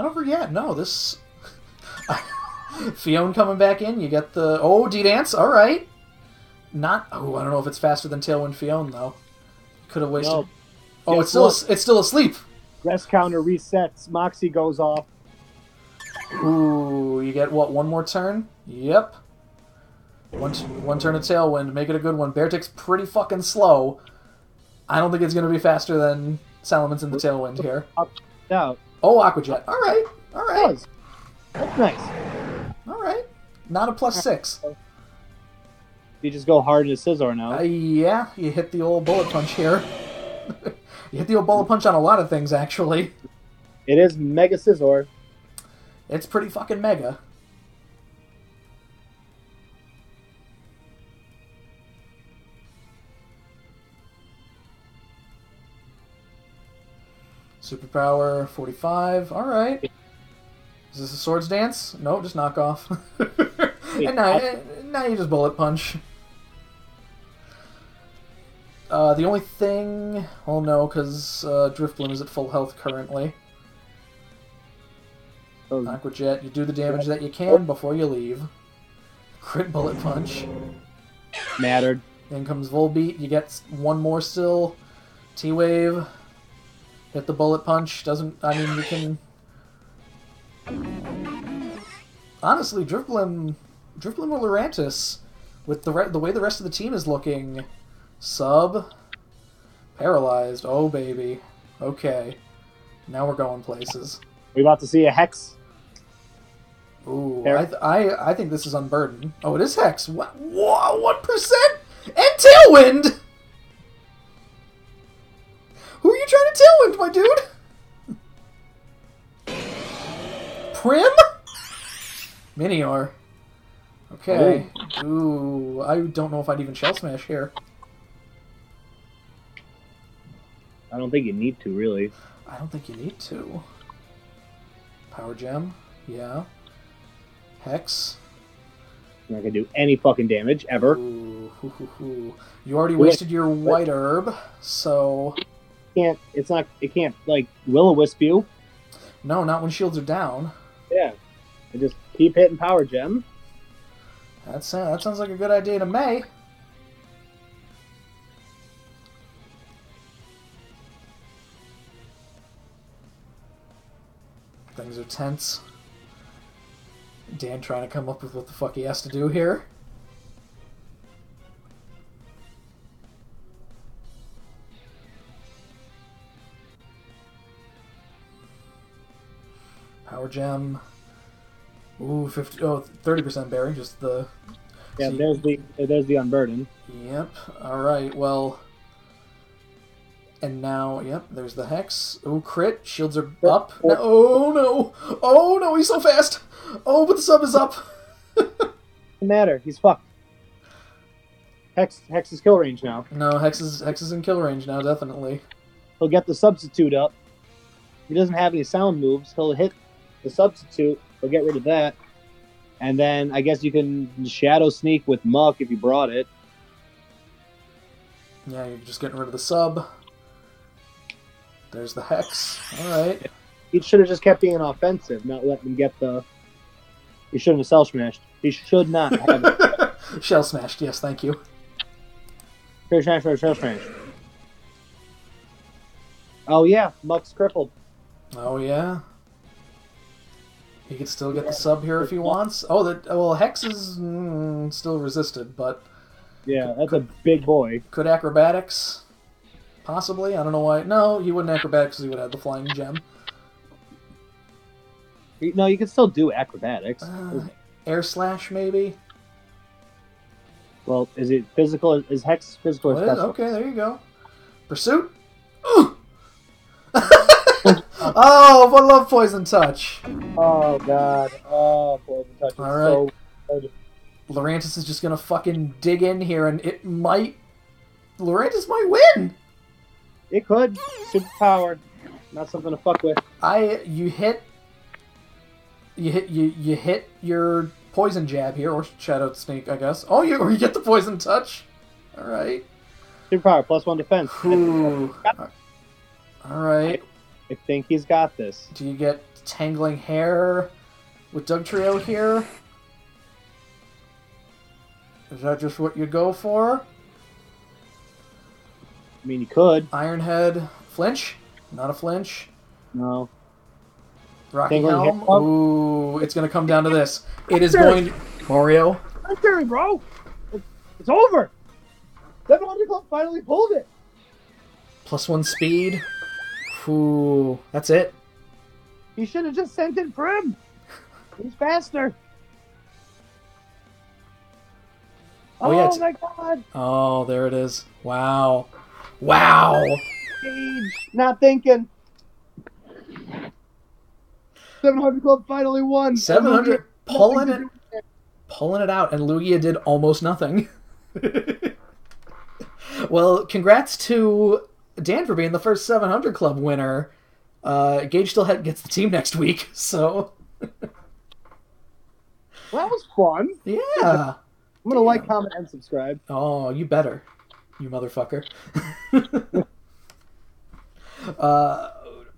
D: over yet,
A: no. This... Fion coming back in, you get the... Oh, D-Dance, alright. Not... Oh, I don't know if it's faster than Tailwind Fion, though. Could have wasted...
D: No.
A: Oh, it's still asleep.
D: Rest counter resets. Moxie goes off.
A: Ooh, you get, what, one more turn? Yep. One turn of Tailwind, make it a good one. Beartic's pretty fucking slow. I don't think it's going to be faster than Salamence in the Tailwind here.
D: Out.
A: Oh, Aqua Jet. Alright.
D: That's nice.
A: Alright. Not a +6.
D: You just go hard into Scizor now.
A: Yeah, you hit the old bullet punch here. You hit the old bullet punch on a lot of things, actually.
D: It is Mega Scizor.
A: It's pretty fucking mega. Superpower, 45. Alright. Is this a Swords Dance? No, just knockoff. And now you just bullet punch. The only thing... Oh no, because Drifblim is at full health currently. Aqua Jet, you do the damage that you can before you leave. Crit bullet punch.
D: Mattered.
A: Then comes Volbeat, you get one more still. T-Wave. Hit the bullet punch. Doesn't... I mean, you can... Honestly, Drifblim or Lurantis, with the way the rest of the team is looking... Sub. Paralyzed. Oh, baby. Okay. Now we're going places.
D: We about to see a Hex.
A: Ooh, I think this is Unburden. Oh, it is Hex. What? 1%? And Tailwind! Who are you trying to Tailwind, my dude? Prim? Minior. Okay. Ooh, I don't know if I'd even Shell Smash here.
B: I don't think you need to, really.
A: I don't think you need to. Power Gem. Yeah. Hex.
B: You're not going to do any fucking damage, ever.
A: Ooh, hoo, hoo, hoo. You already wasted your white herb, so...
B: It can't, like, Will-O-Wisp you.
A: No, not when shields are down.
B: Yeah. And just keep hitting Power Gem.
A: That sounds like a good idea to me. Things are tense. Dan trying to come up with what the fuck he has to do here. Power Gem. Ooh, 30% berry, just the...
B: Yeah, there's the Unburden.
A: Yep, alright, well... And now, yep, there's the Hex. Ooh, crit, shields are up. No, oh no! Oh no, he's so fast! Oh, but the sub is up!
B: Doesn't matter, he's fucked. Hex is kill range now.
A: No, Hex is in kill range now, definitely.
B: He'll get the substitute up. He doesn't have any sound moves. He'll hit the substitute. He'll get rid of that. And then I guess you can Shadow Sneak with Muck if you brought it.
A: Yeah, you're just getting rid of the sub. There's the Hex. Alright.
B: He should have just kept being offensive, not letting him get the... He shouldn't have Shell Smashed. He should not have it.
A: Shell Smashed, yes, thank you.
B: Shell Smash. Oh yeah, Muck's crippled.
A: Oh yeah. He could still get the sub here if he wants. Oh, well, Hex is still resisted, but...
B: Yeah, that's a big boy.
A: Could Acrobatics... Possibly. I don't know why. No, he wouldn't Acrobatics because he would have the Flying Gem.
B: No, you can still do Acrobatics.
A: Air Slash, maybe?
B: Well, is it physical? Is Hex physical or special?
A: Okay, there you go. Pursuit? Oh, but love Poison Touch.
B: Oh, God. Oh, Poison Touch is so good.
A: Lurantis is just going to fucking dig in here, and it might... Lurantis might win!
B: It could. Superpower. Not something to fuck with.
A: You hit your poison jab here, or Shadow Sneak, I guess. Oh, you get the Poison Touch. All right.
B: Superpower, +1 defense.
A: Ooh. All right.
B: I think he's got this.
A: Do you get Tangling Hair with Dugtrio here? Is that just what you go for?
B: I mean, you could.
A: Iron Head. Flinch? Not a flinch.
B: No.
A: Rocky Helm? Ooh, it's going to come down to this. It is going to... Mario?
B: I'm serious, bro. It's over. 700 Club finally pulled it.
A: +1 speed. Ooh, that's it.
B: He should have just sent in Prim. He's faster.
A: Oh, yeah,
B: my God.
A: Oh, there it is. Wow. Wow.
B: Age. Not thinking. 700 Club finally won.
A: 700 pulling it out, and Lugia did almost nothing. Well, congrats to Dan for being the first 700 Club winner. Gage still gets the team next week, so...
B: Well, that was fun.
A: Yeah.
B: I'm going to like, comment, and subscribe.
A: Oh, you better, you motherfucker.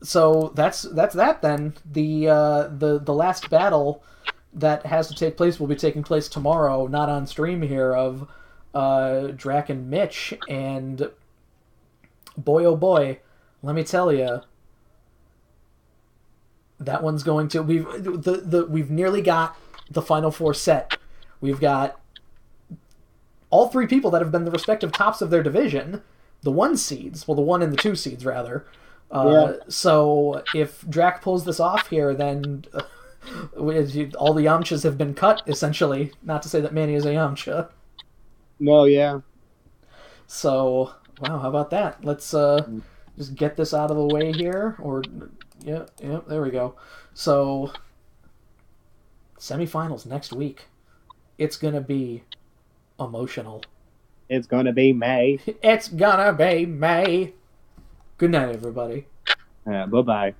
A: So that's that then. The last battle that has to take place will be taking place tomorrow, not on stream here, of Drac and Mitch, and boy oh boy, let me tell you, that one's going to we've nearly got the final four set. We've got all three people that have been the respective tops of their division, the 1 seeds, well, the 1 and the 2 seeds rather. So if Drac pulls this off here, then all the Yamchas have been cut, essentially. Not to say that Manny is a Yamcha.
B: No, yeah.
A: So, wow, how about that? Let's just get this out of the way here. Or, yeah, there we go. So, Semifinals next week. It's gonna be emotional.
B: It's gonna be May.
A: It's gonna be May. Good night, everybody.
B: Bye-bye.